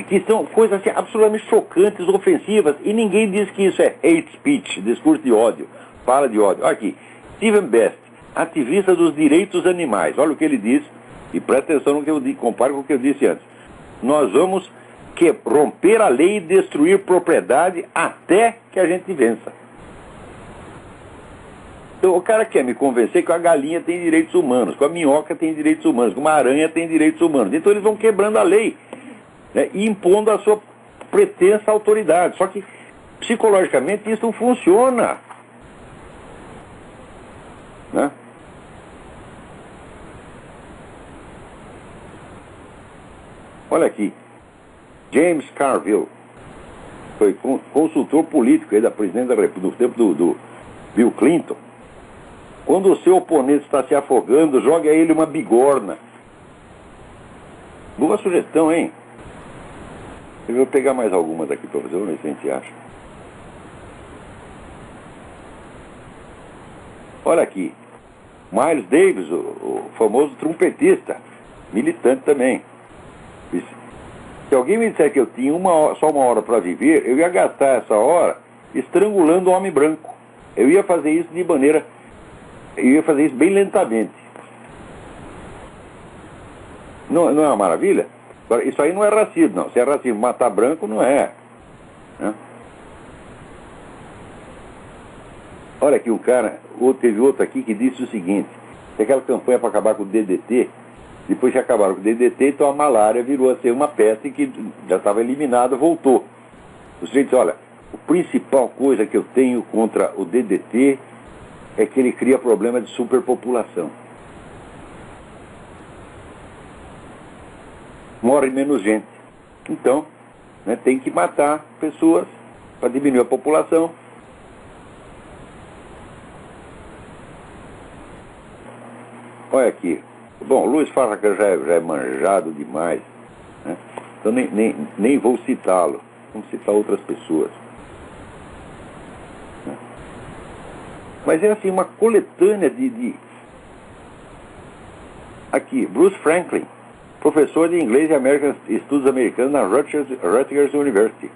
que são coisas assim, absolutamente chocantes, ofensivas, e ninguém diz que isso é hate speech, discurso de ódio, fala de ódio. Olha aqui, Stephen Best, ativista dos direitos animais, olha o que ele diz, e presta atenção no que eu disse, compare com o que eu disse antes. Nós vamos romper a lei e destruir propriedade até que a gente vença. Então, o cara quer me convencer que a galinha tem direitos humanos, que a minhoca tem direitos humanos, que uma aranha tem direitos humanos. Então eles vão quebrando a lei, né, e impondo a sua pretensa autoridade. Só que, psicologicamente, isso não funciona. Né? Olha aqui. James Carville foi consultor político aí da presidente da República, no tempo do Bill Clinton. Quando o seu oponente está se afogando, jogue a ele uma bigorna. Boa sugestão, hein? Eu vou pegar mais algumas aqui para você, vamos ver se a gente acha. Olha aqui. Miles Davis, o famoso trompetista, militante também. Se alguém me disser que eu tinha só uma hora para viver, eu ia gastar essa hora estrangulando o homem branco. Eu ia fazer isso de maneira... Eu ia fazer isso bem lentamente. Não é uma maravilha? Agora, isso aí não é racismo, não. Se é racismo matar branco, não é. Né? Olha aqui, teve outro aqui que disse o seguinte, que aquela campanha para acabar com o DDT, depois que acabaram com o DDT, então a malária virou a ser uma peste que já estava eliminada, voltou. O sujeito disse, olha, a principal coisa que eu tenho contra o DDT é que ele cria problema de superpopulação. Morre menos gente. Então, né, tem que matar pessoas para diminuir a população. Olha aqui. Bom, Luiz Farrakhan já é manjado demais, né? Então nem vou citá-lo. Vamos citar outras pessoas. Né? Mas é assim, uma coletânea de... Aqui, Bruce Franklin, professor de inglês e estudos americanos na Rutgers University.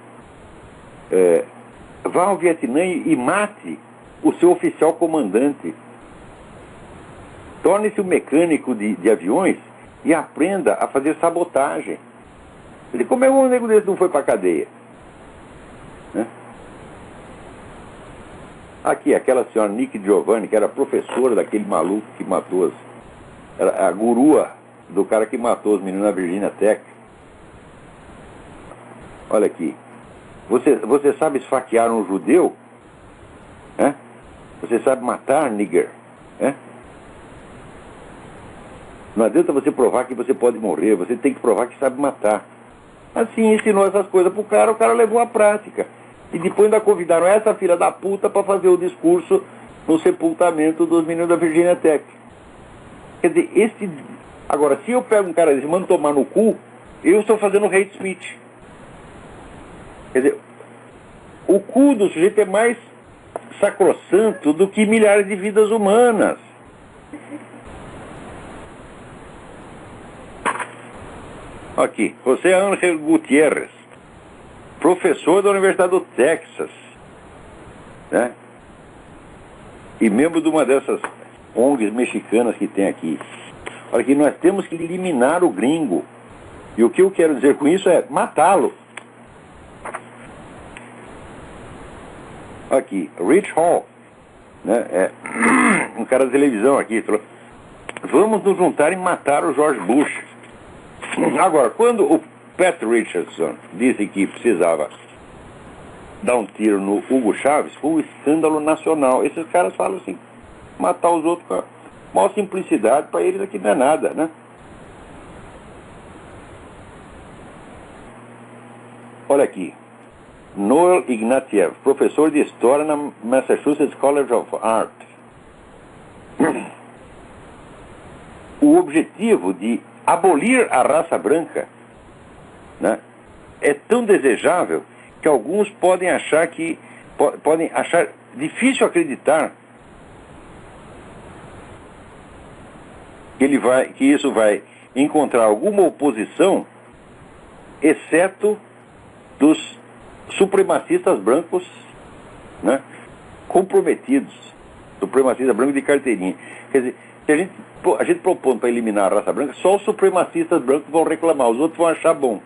Vá ao Vietnã e mate o seu oficial comandante. Torne-se um mecânico de aviões e aprenda a fazer sabotagem. Como é que um nego desse não foi para a cadeia? Né? Aqui, aquela senhora Nick Giovanni, que era professora daquele maluco que matou era a gurua do cara que matou os meninos na Virginia Tech. Olha aqui. Você sabe esfaquear um judeu? Né? Você sabe matar, nigger? Né? Não adianta você provar que você pode morrer, você tem que provar que sabe matar. Assim ensinou essas coisas pro cara, o cara levou à prática. E depois ainda convidaram essa filha da puta para fazer o discurso no sepultamento dos meninos da Virginia Tech. Quer dizer, agora, se eu pego um cara desse e mando tomar no cu, eu estou fazendo hate speech. Quer dizer, o cu do sujeito é mais sacrossanto do que milhares de vidas humanas. Aqui, José Ángel Gutiérrez, professor da Universidade do Texas, né? E membro de uma dessas ONGs mexicanas que tem aqui. Olha que nós temos que eliminar o gringo. E o que eu quero dizer com isso é matá-lo. Aqui, Rich Hall, né? Um cara da televisão aqui, falou, vamos nos juntar e matar o George Bush. Agora, quando o Pat Richardson disse que precisava dar um tiro no Hugo Chávez, foi um escândalo nacional. Esses caras falam assim, matar os outros com a maior simplicidade, para eles aqui não é nada, né? Olha aqui, Noel Ignatieff, professor de História na Massachusetts College of Art. O objetivo de abolir a raça branca, né, é tão desejável que alguns podem achar difícil acreditar que isso vai encontrar alguma oposição, exceto dos supremacistas brancos, né, comprometidos, supremacistas brancos de carteirinha. Quer dizer, se a gente propõe para eliminar a raça branca, só os supremacistas brancos vão reclamar, os outros vão achar bom.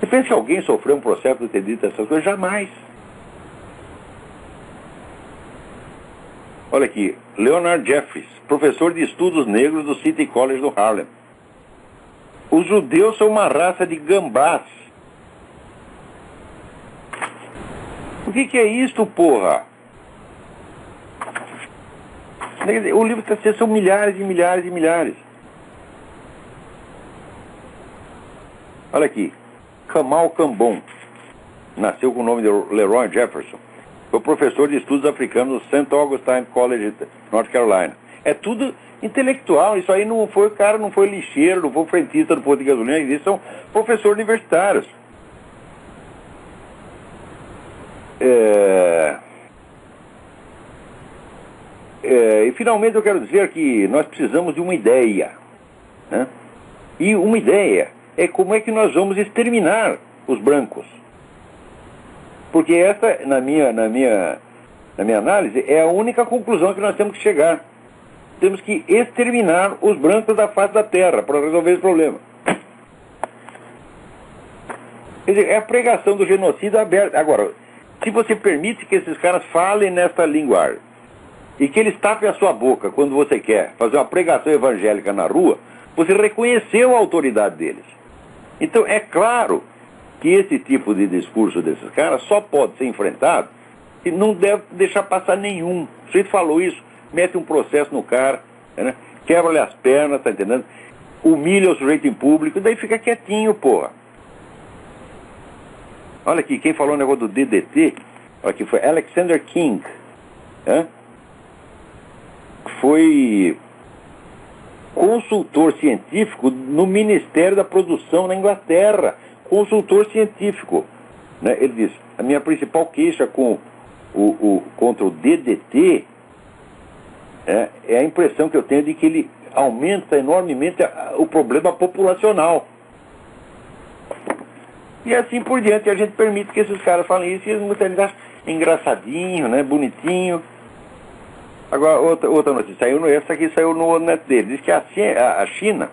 Você pensa que alguém sofreu um processo de ter dito essas coisas? Jamais. Olha aqui, Leonard Jeffries, professor de estudos negros do City College do Harlem. Os judeus são uma raça de gambás. O que é isto, porra? O livro está sendo, são milhares e milhares e milhares. Olha aqui, Kamal Kambon, nasceu com o nome de Leroy Jefferson. Foi professor de estudos africanos no St. Augustine College, North Carolina. É tudo intelectual, isso aí não foi, o cara não foi lixeiro, não foi frentista do posto de gasolina, eles são professores universitários. E finalmente eu quero dizer que nós precisamos de uma ideia, né? E uma ideia é como é que nós vamos exterminar os brancos. Porque essa, na minha análise, é a única conclusão que nós temos que chegar. Temos que exterminar os brancos da face da terra para resolver esse problema. Quer dizer, é a pregação do genocídio aberta. Agora, se você permite que esses caras falem nesta linguagem e que eles tapem a sua boca quando você quer fazer uma pregação evangélica na rua, você reconheceu a autoridade deles. Então, é claro que esse tipo de discurso desses caras só pode ser enfrentado e não deve deixar passar nenhum. O sujeito falou isso, mete um processo no cara, né? Quebra-lhe as pernas, tá entendendo? Humilha o sujeito em público, daí fica quietinho, porra. Olha aqui, quem falou o negócio do DDT, olha aqui, foi Alexander King, né? Foi consultor científico no Ministério da Produção na Inglaterra, consultor científico, né? Ele diz, a minha principal queixa contra o DDT é a impressão que eu tenho de que ele aumenta enormemente o problema populacional. E assim por diante, a gente permite que esses caras falem isso e eles acham engraçadinho, né, bonitinho. Agora, outra notícia, essa aqui saiu no net dele, diz que a China,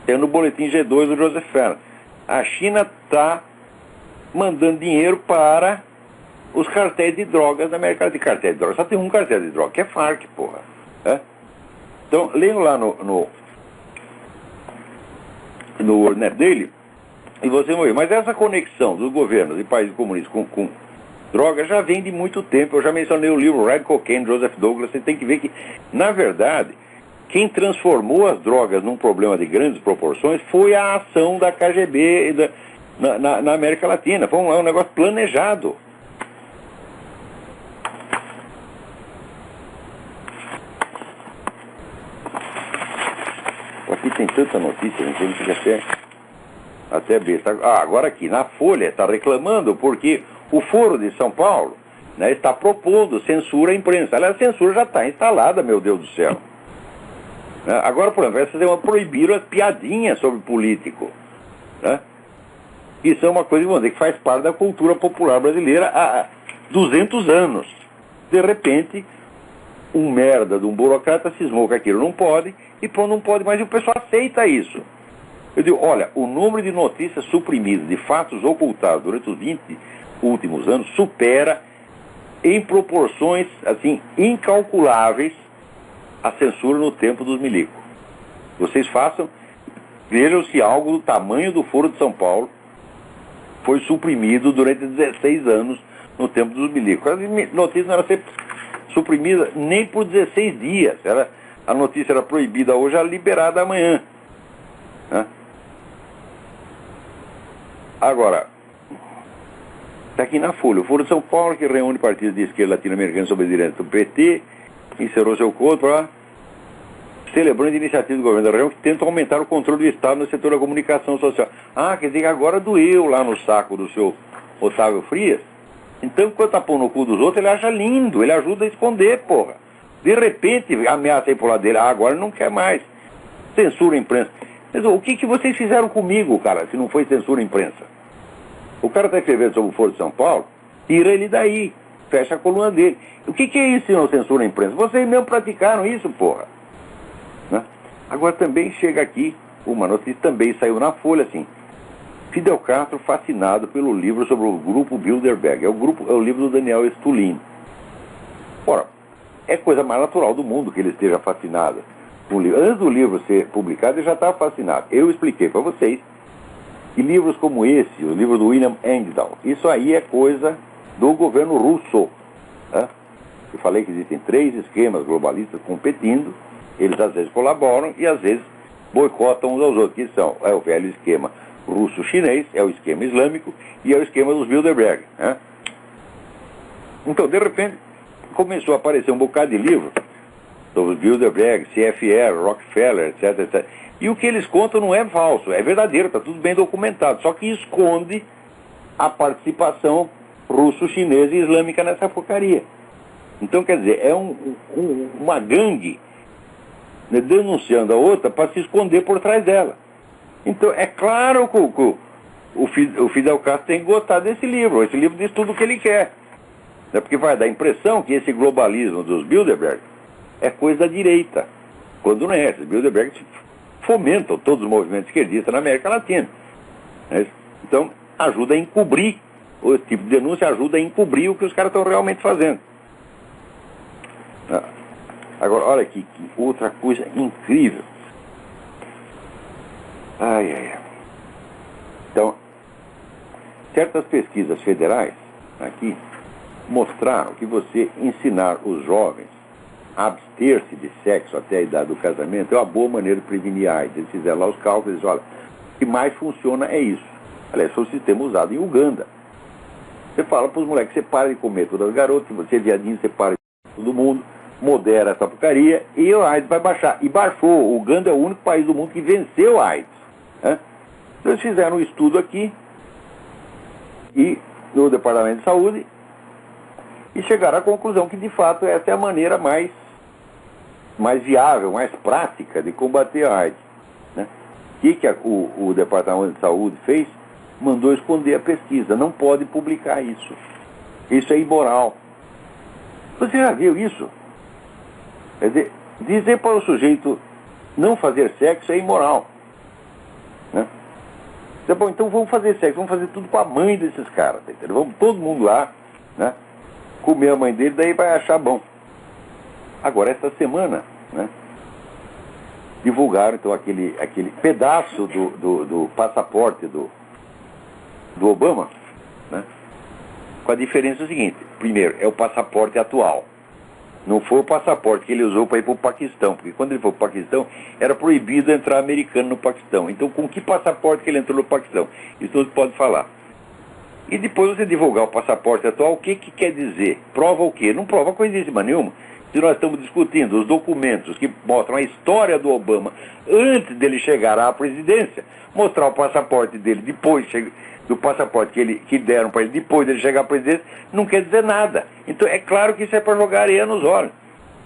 saiu no boletim G2 do Joseph Ferner, a China está mandando dinheiro para os cartéis de drogas da América Latina. Cartéis de drogas, só tem um cartel de drogas, que é Farc, porra. É? Então, leiam lá no net dele, e você vai ver. Mas essa conexão dos governos e países comunistas com droga já vem de muito tempo. Eu já mencionei o livro Red Cocaine, Joseph Douglas. Você tem que ver que, na verdade, quem transformou as drogas num problema de grandes proporções foi a ação da KGB na América Latina. Foi um negócio planejado. Aqui tem tanta notícia, a gente fica até besta. Agora aqui, na Folha, está reclamando porque o Foro de São Paulo, né, está propondo censura à imprensa. Aliás, a censura já está instalada, meu Deus do céu. Né? Agora, por exemplo, proibiram as piadinhas sobre político. Né? Isso é uma coisa, vamos dizer, que faz parte da cultura popular brasileira há 200 anos. De repente, um merda de um burocrata cismou que aquilo não pode, e pô, não pode mais, e o pessoal aceita isso. Eu digo, olha, o número de notícias suprimidas, de fatos ocultados durante os 20 últimos anos, supera em proporções, assim, incalculáveis a censura no tempo dos milicos. Vocês vejam se algo do tamanho do Foro de São Paulo foi suprimido durante 16 anos no tempo dos milicos. As notícias não eram sempre suprimidas nem por 16 dias. A notícia era proibida hoje, era liberada amanhã. Né? Agora, está aqui na Folha, o Foro de São Paulo, que reúne partidos de esquerda latino-americana sob a direção do PT, encerrou seu encontro lá, celebrando a iniciativa do governo da região que tenta aumentar o controle do Estado no setor da comunicação social. Ah, quer dizer que agora doeu lá no saco do seu Otávio Frias. Então, enquanto tá pondo no cu dos outros, ele acha lindo, ele ajuda a esconder, porra. De repente, ameaça aí pro lado dele, agora não quer mais. Censura a imprensa. Mas o que vocês fizeram comigo, cara, se não foi censura a imprensa? O cara está escrevendo sobre o Foro de São Paulo, tira ele daí, fecha a coluna dele. O que é isso se não censura a imprensa? Vocês mesmo praticaram isso, porra. Né? Agora também chega aqui uma notícia, também saiu na Folha, assim, Fidel Castro fascinado pelo livro sobre o grupo Bilderberg. É o livro do Daniel Estulin. Ora, é coisa mais natural do mundo que ele esteja fascinado com o livro. Antes do livro ser publicado, ele já estava fascinado. Eu expliquei para vocês que livros como esse, o livro do William Engdahl, isso aí é coisa do governo russo. Né? Eu falei que existem 3 esquemas globalistas competindo, eles às vezes colaboram e às vezes boicotam uns aos outros, que são o velho esquema russo-chinês, é o esquema islâmico e é o esquema dos Bilderberg. Né? Então, de repente, começou a aparecer um bocado de livro sobre Bilderberg, CFR, Rockefeller, etc, etc. E o que eles contam não é falso, é verdadeiro, está tudo bem documentado, só que esconde a participação russo-chinesa e islâmica nessa porcaria. Então, quer dizer, é uma gangue, né, denunciando a outra para se esconder por trás dela. Então, é claro que o Fidel Castro tem que gostar desse livro. Esse livro diz tudo o que ele quer. Né, porque vai dar a impressão que esse globalismo dos Bilderberg é coisa da direita. Quando não é. Esses Bilderberg fomentam todos os movimentos esquerdistas na América Latina. Né? Então, ajuda a encobrir, esse tipo de denúncia ajuda a encobrir o que os caras estão realmente fazendo. Agora, olha aqui, que outra coisa incrível. Então, certas pesquisas federais aqui mostraram que você ensinar os jovens a abster-se de sexo até a idade do casamento é uma boa maneira de prevenir AIDS. Eles fizeram lá os cálculos e disseram, olha, o que mais funciona é isso. Aliás, foi o sistema usado em Uganda. Você fala para os moleques, você para de comer todas as garotas, se você é viadinho, você para de comer todo mundo, modera essa porcaria e o AIDS vai baixar. E baixou. O Uganda é o único país do mundo que venceu a AIDS. Né? Eles fizeram um estudo aqui e no Departamento de Saúde e chegaram à conclusão que, de fato, essa é a maneira mais viável, mais prática de combater a AIDS. Né? O Departamento de Saúde fez? Mandou esconder a pesquisa. Não pode publicar isso. Isso é imoral. Você já viu isso? Quer dizer para o sujeito não fazer sexo é imoral. Né? Bom, então vamos fazer sexo, vamos fazer tudo com a mãe desses caras. Entendeu? Vamos todo mundo lá, né? Comer a mãe dele, daí vai achar bom. Agora, esta semana, né, divulgaram então aquele pedaço do passaporte do Obama, né, com a diferença seguinte. Primeiro, é o passaporte atual. Não foi o passaporte que ele usou para ir para o Paquistão, porque quando ele foi para o Paquistão, era proibido entrar americano no Paquistão. Então, com que passaporte que ele entrou no Paquistão? Isso não se pode falar. E depois você divulgar o passaporte atual, o que quer dizer? Prova o quê? Não prova coisíssima nenhuma. Se nós estamos discutindo os documentos que mostram a história do Obama antes dele chegar à presidência, mostrar o passaporte dele depois do passaporte que deram para ele depois dele chegar à presidência, não quer dizer nada. Então é claro que isso é para jogar areia nos olhos.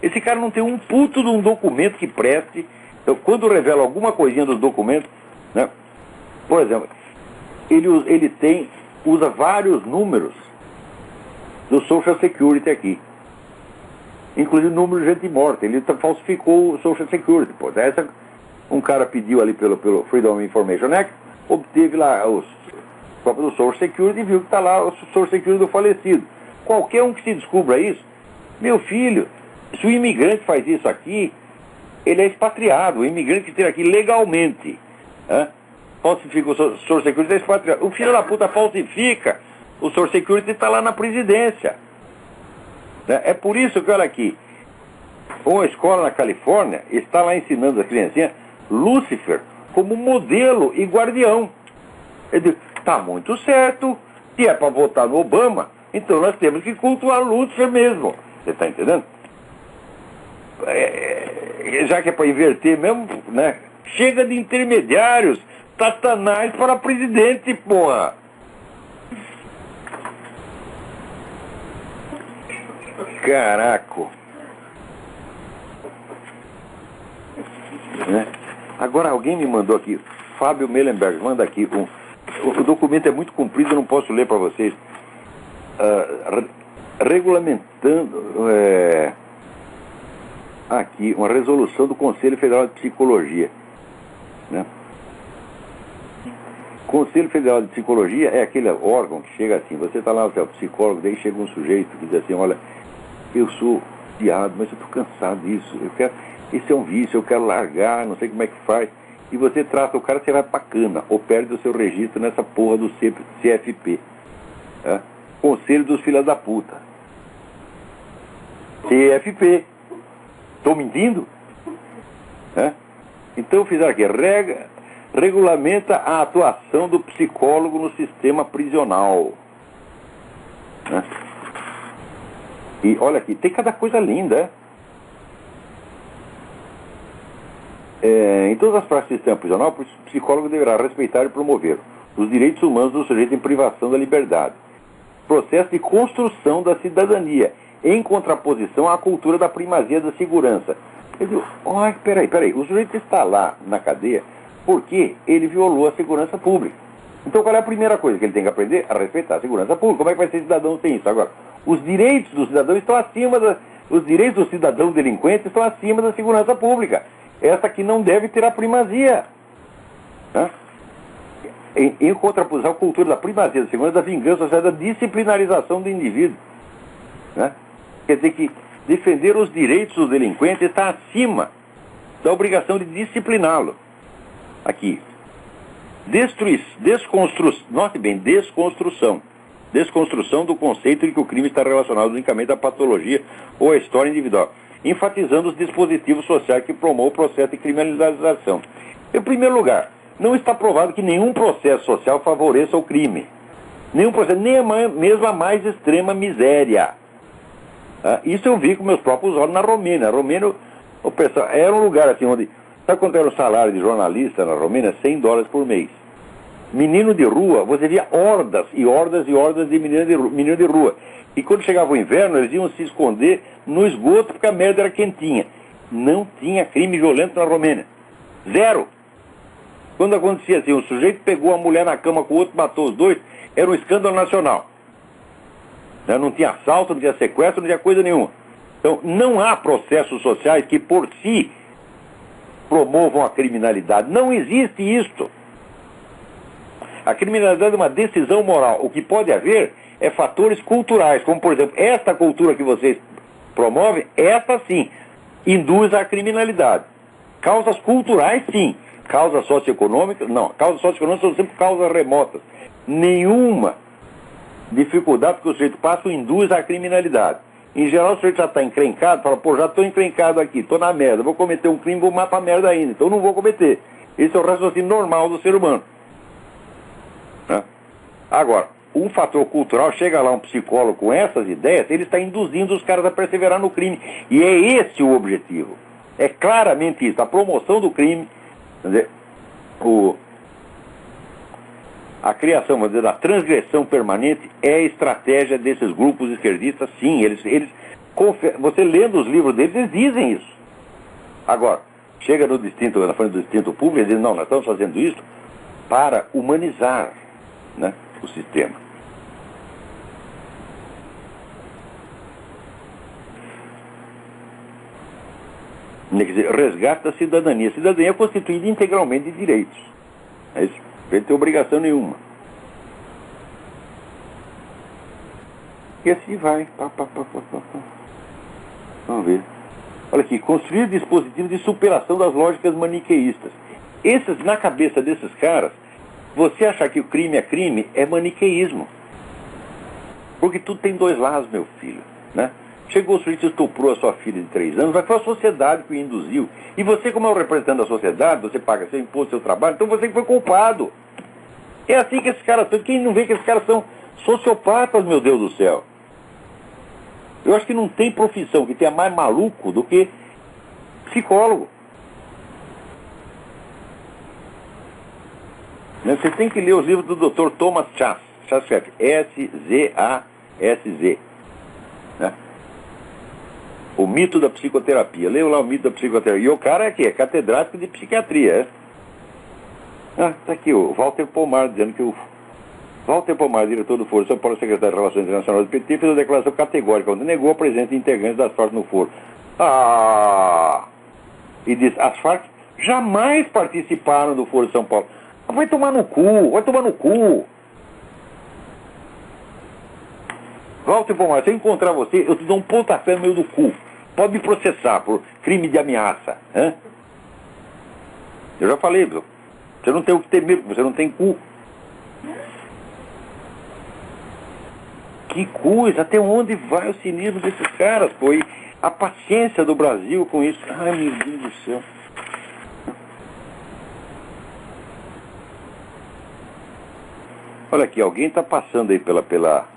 Esse cara não tem um puto de um documento que preste. Então, quando revela alguma coisinha dos documentos, né, por exemplo, ele usa vários números do Social Security aqui. Inclusive número de gente morta. Ele falsificou o Social Security. Pô. Um cara pediu ali pelo Freedom Information Act, obteve lá os cópias do Social Security e viu que está lá o Social Security do falecido. Qualquer um que se descubra isso, meu filho, se o imigrante faz isso aqui, ele é expatriado. O imigrante que esteja aqui legalmente, né, falsifica o Social Security, é expatriado. O filho da puta falsifica, o Social Security está lá na presidência. Né? É por isso que, olha aqui, uma escola na Califórnia está lá ensinando as criancinhas Lúcifer como modelo e guardião. Ele diz, tá muito certo, se é para votar no Obama, então nós temos que cultuar Lúcifer mesmo. Você está entendendo? Já que é para inverter mesmo, né? Chega de intermediários, Satanás para presidente, porra. Caraca. Né? Agora alguém me mandou aqui, Fábio Mellenberg, manda aqui o documento é muito comprido, eu não posso ler para vocês. Regulamentando aqui uma resolução do Conselho Federal de Psicologia, né? Conselho Federal de Psicologia é aquele órgão que chega assim, você está lá, você é o psicólogo, daí chega um sujeito que diz assim, olha, eu sou viado, mas eu estou cansado disso, isso é um vício, eu quero largar, não sei como é que faz. E você trata o cara, você vai pra cana, ou perde o seu registro nessa porra do CFP. Né? Conselho dos Filhos da Puta. CFP. Estou mentindo? Né? Então fizeram aqui, regulamenta a atuação do psicólogo no sistema prisional. Né? E olha aqui, tem cada coisa linda, em todas as partes do sistema prisional, o psicólogo deverá respeitar e promover os direitos humanos do sujeito em privação da liberdade. Processo de construção da cidadania, em contraposição à cultura da primazia da segurança. Eu digo, peraí, o sujeito está lá na cadeia porque ele violou a segurança pública. Então qual é a primeira coisa que ele tem que aprender? A respeitar a segurança pública. Como é que vai ser cidadão sem isso? Agora, os direitos do cidadão estão acima os direitos do cidadão delinquente estão acima da segurança pública. Essa aqui não deve ter a primazia. Né? Em contraposição à cultura da primazia da segurança, da vingança, ou seja, da disciplinarização do indivíduo. Né? Quer dizer que defender os direitos do delinquente está acima da obrigação de discipliná-lo. Aqui. Note bem, desconstrução. Desconstrução do conceito de que o crime está relacionado unicamente à patologia ou à história individual, enfatizando os dispositivos sociais que promovem o processo de criminalização. Em primeiro lugar, não está provado que nenhum processo social favoreça o crime. Nenhum processo, nem mesmo a mais extrema miséria. Isso eu vi com meus próprios olhos na Romênia. A Romênia, o pessoal, era um lugar assim onde... Sabe quanto era o salário de jornalista na Romênia? $100 por mês. Menino de rua, você via hordas e hordas e hordas de menino de rua. E quando chegava o inverno, eles iam se esconder no esgoto porque a merda era quentinha. Não tinha crime violento na Romênia. Zero. Quando acontecia assim, o sujeito pegou a mulher na cama com o outro, matou os dois, era um escândalo nacional. Não tinha assalto, não tinha sequestro, não tinha coisa nenhuma. Então, não há processos sociais que por si promovam a criminalidade. Não existe isto. A criminalidade é uma decisão moral. O que pode haver é fatores culturais, como por exemplo, esta cultura que vocês promovem, essa sim, induz à criminalidade. Causas culturais, sim. Causas socioeconômicas, não. Causas socioeconômicas são sempre causas remotas. Nenhuma dificuldade que o sujeito passa induz à criminalidade. Em geral, o sujeito já está encrencado, fala, já estou encrencado aqui, estou na merda, vou cometer um crime, vou matar a merda ainda, então não vou cometer. Esse é o raciocínio normal do ser humano. Né? Agora, um fator cultural, chega lá um psicólogo com essas ideias, ele está induzindo os caras a perseverar no crime. E é esse o objetivo. É claramente isso, a promoção do crime, quer dizer, a criação, vamos dizer, da transgressão permanente é a estratégia desses grupos esquerdistas, sim. Você lendo os livros deles, eles dizem isso. Agora, chega na frente do distinto público e diz, não, nós estamos fazendo isso para humanizar, né, o sistema. Quer dizer, resgate da cidadania. A cidadania é constituída integralmente de direitos. É isso. Ele não tem obrigação nenhuma. E assim vai. Vamos ver. Olha aqui, construir dispositivos de superação das lógicas maniqueístas. Na cabeça desses caras, você achar que o crime é maniqueísmo. Porque tudo tem dois lados, meu filho. Né? Chegou o sujeito e estuprou a sua filha de 3 anos, mas foi a sociedade que o induziu. E você, como é o representante da sociedade, você paga seu imposto, seu trabalho, então você que foi culpado. É assim que esses caras são. Quem não vê que esses caras são sociopatas, meu Deus do céu? Eu acho que não tem profissão que tenha mais maluco do que psicólogo. Você tem que ler os livros do Dr. Thomas Szasz, S-Z-A-S-Z. Né? O mito da psicoterapia. Leiam lá o mito da psicoterapia. E o cara é aqui, é catedrático de psiquiatria, é? Ah, tá aqui o Walter Pomar, dizendo que o Walter Pomar, diretor do Foro São Paulo, secretário de Relações Internacionais do PT, fez uma declaração categórica, onde negou a presença de integrantes das Farc no Foro. E diz, as Farc jamais participaram do Foro de São Paulo. Vai tomar no cu, vai tomar no cu. Walter Pomar, se eu encontrar você, eu te dou um pontapé no meio do cu. Pode me processar por crime de ameaça. Hein? Eu já falei, você não tem o que temer, você não tem cu. Que coisa, até onde vai o cinismo desses caras, pô? E a paciência do Brasil com isso. Ai, meu Deus do céu. Olha aqui, alguém está passando aí pela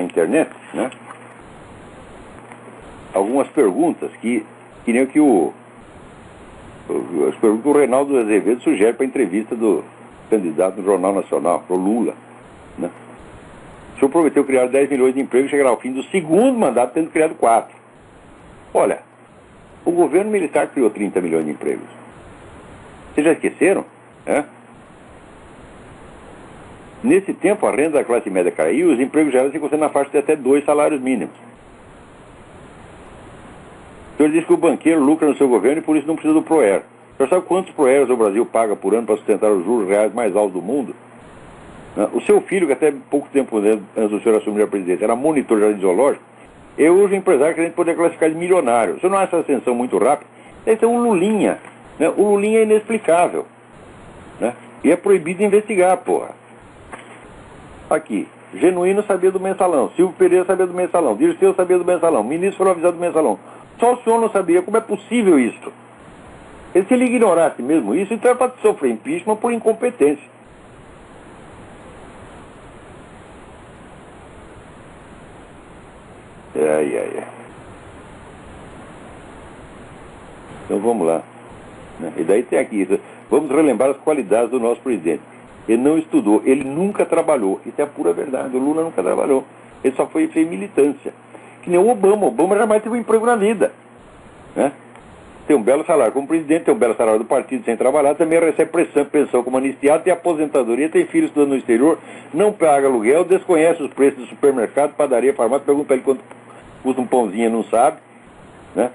internet, né? Algumas perguntas que nem que as perguntas que o Reinaldo Azevedo sugere para a entrevista do candidato do Jornal Nacional, pro Lula, né? O senhor prometeu criar 10 milhões de empregos e chegará ao fim do segundo mandato tendo criado 4. Olha, o governo militar criou 30 milhões de empregos. Vocês já esqueceram? É? Nesse tempo, a renda da classe média caiu e os empregos gerais ficam sendo na faixa de até 2 salários mínimos. O senhor disse que o banqueiro lucra no seu governo e por isso não precisa do ProER. O senhor sabe quantos ProERs o Brasil paga por ano para sustentar os juros reais mais altos do mundo? O seu filho, que até pouco tempo antes do senhor assumir a presidência, era monitor de jardim zoológico, é hoje um empresário que a gente poder classificar de milionário. O senhor não acha essa ascensão muito rápida? Esse é um Lulinha. Né? O Lulinha é inexplicável. Né? E é proibido investigar, porra. Aqui, Genuíno sabia do mensalão, Silvio Pereira sabia do mensalão, Dirceu sabia do mensalão, ministro foi avisado do mensalão. Só o senhor não sabia. Como é possível isso? E se ele ignorasse mesmo isso, então é para sofrer impeachment por incompetência. Então vamos lá. E daí tem aqui, vamos relembrar as qualidades do nosso presidente. Ele não estudou, ele nunca trabalhou. Isso é a pura verdade, o Lula nunca trabalhou. Ele só fez militância. Que nem o Obama jamais teve um emprego na vida. Né? Tem um belo salário como presidente, tem um belo salário do partido sem trabalhar, também recebe pensão como anistiado, tem aposentadoria, tem filhos estudando no exterior, não paga aluguel, desconhece os preços do supermercado, padaria, farmácia, pergunta para ele quanto custa um pãozinho, não sabe. Né?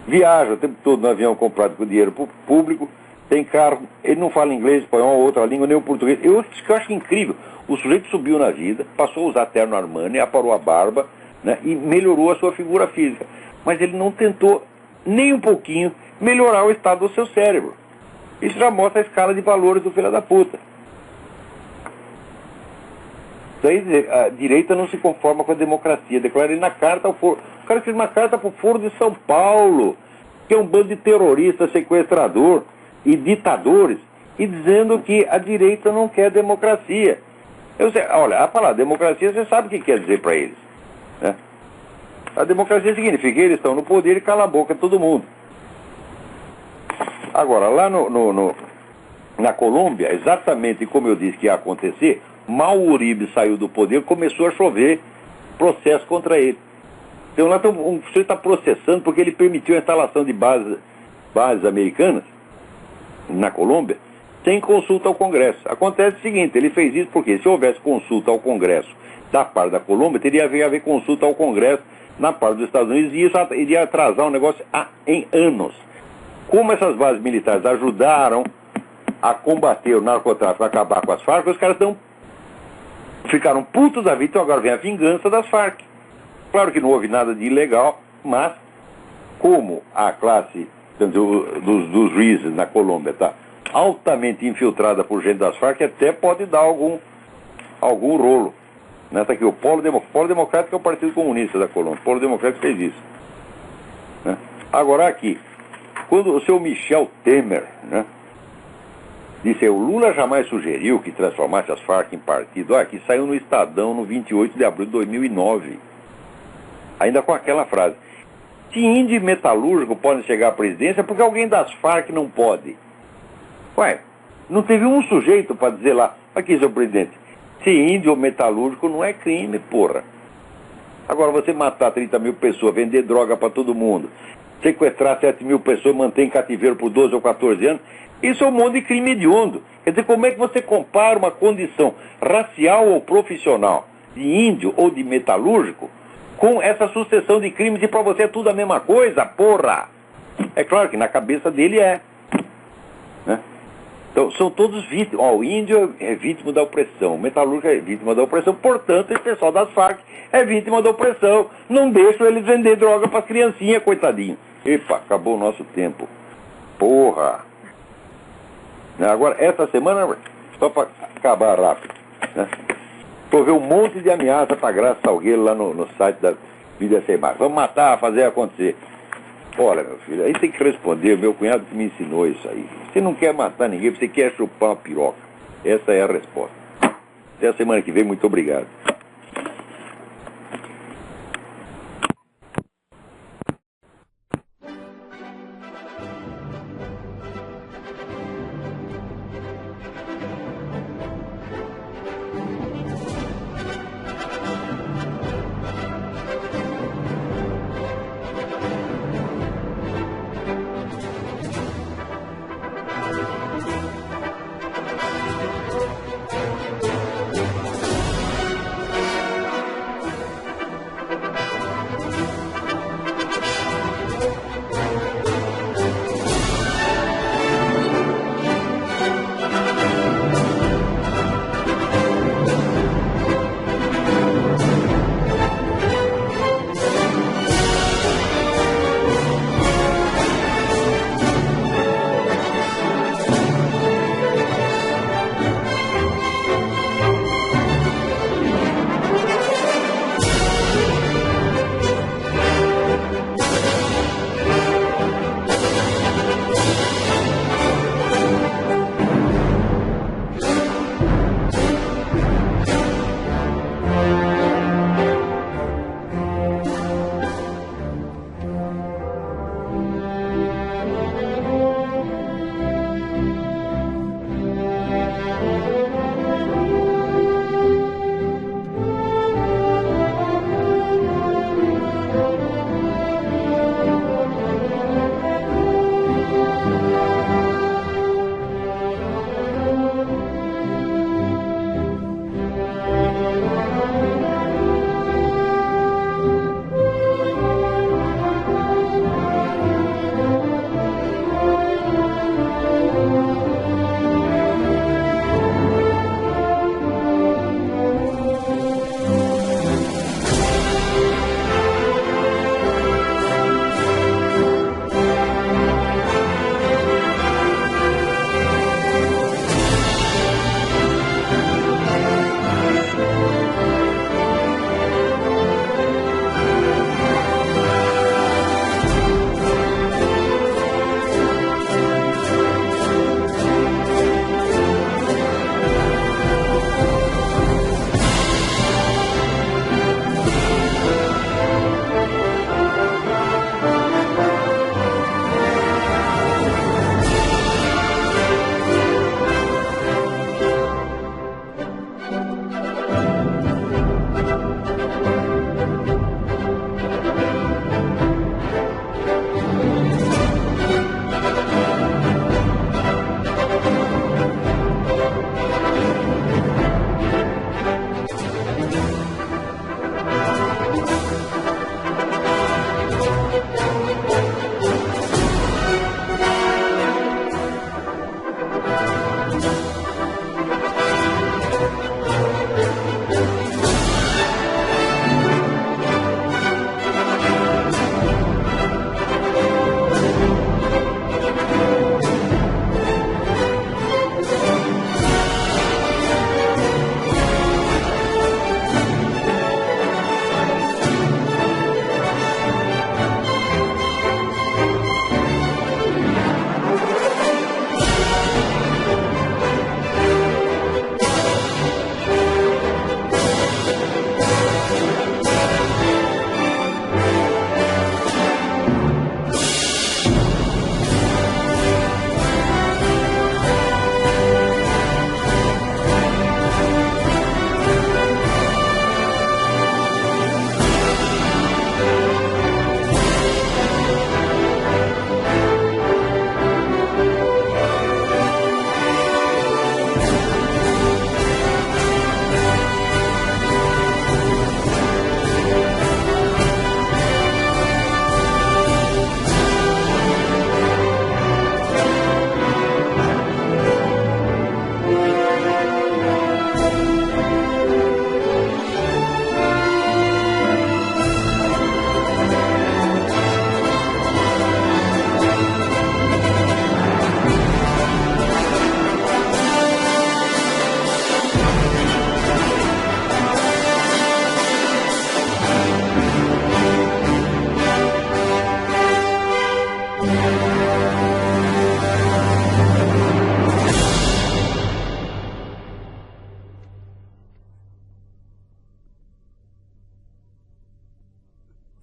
Viaja o tempo todo no avião comprado com dinheiro público, tem carro, ele não fala inglês, espanhol, outra língua, nem o português. Eu acho incrível. O sujeito subiu na vida, passou a usar terno Armani, aparou a barba, né, e melhorou a sua figura física. Mas ele não tentou nem um pouquinho melhorar o estado do seu cérebro. Isso já mostra a escala de valores do filho da puta. Daí a direita não se conforma com a democracia. Declara ele na carta ao Foro. O cara fez uma carta para o Foro de São Paulo, que é um bando de terroristas, sequestrador e ditadores, e dizendo que a direita não quer democracia. Olha, a palavra democracia, você sabe o que quer dizer para eles. Né? A democracia significa que eles estão no poder e cala a boca todo mundo. Agora, lá na Colômbia, exatamente como eu disse que ia acontecer, mal o Uribe saiu do poder, começou a chover processo contra ele. Então lá um sujeito está processando porque ele permitiu a instalação de bases americanas na Colômbia sem consulta ao Congresso. Acontece o seguinte, ele fez isso porque se houvesse consulta ao Congresso da parte da Colômbia, teria a haver consulta ao Congresso na parte dos Estados Unidos, e isso iria atrasar o negócio em anos. Como essas bases militares ajudaram a combater o narcotráfico, a acabar com as Farc, os caras ficaram putos da vida, então agora vem a vingança das Farc. Claro que não houve nada de ilegal, mas como a classe dos juízes na Colômbia está altamente infiltrada por gente das Farc, até pode dar algum rolo. Né? Tá aqui, o Polo Democrático é o Partido Comunista da Colômbia. O Polo Democrático fez isso. Né? Agora aqui, quando o seu Michel Temer, né, disse, o Lula jamais sugeriu que transformasse as Farc em partido, que saiu no Estadão no 28 de abril de 2009. Ainda com aquela frase, se índio e metalúrgico podem chegar à presidência, porque alguém das Farc não pode. Ué, não teve um sujeito para dizer lá, aqui, seu presidente, se índio ou metalúrgico não é crime, porra. Agora, você matar 30 mil pessoas, vender droga para todo mundo, sequestrar 7 mil pessoas, manter em cativeiro por 12 ou 14 anos, isso é um monte de crime hediondo. Quer dizer, como é que você compara uma condição racial ou profissional, de índio ou de metalúrgico, com essa sucessão de crimes e para você é tudo a mesma coisa, porra? É claro que na cabeça dele é. Né? Então, são todos vítimas. O índio é vítima da opressão, o metalúrgico é vítima da opressão, portanto, esse pessoal das Farc é vítima da opressão. Não deixam eles vender droga para as criancinhas, coitadinho. Epa, acabou o nosso tempo. Porra! Agora, essa semana, só para acabar rápido, né? Vou ver um monte de ameaça para Graça Salgueiro lá no site da Vida Sem Marca. Vamos matar, fazer acontecer. Olha, meu filho, aí tem que responder. Meu cunhado que me ensinou isso aí. Você não quer matar ninguém, você quer chupar uma piroca. Essa é a resposta. Até a semana que vem, muito obrigado.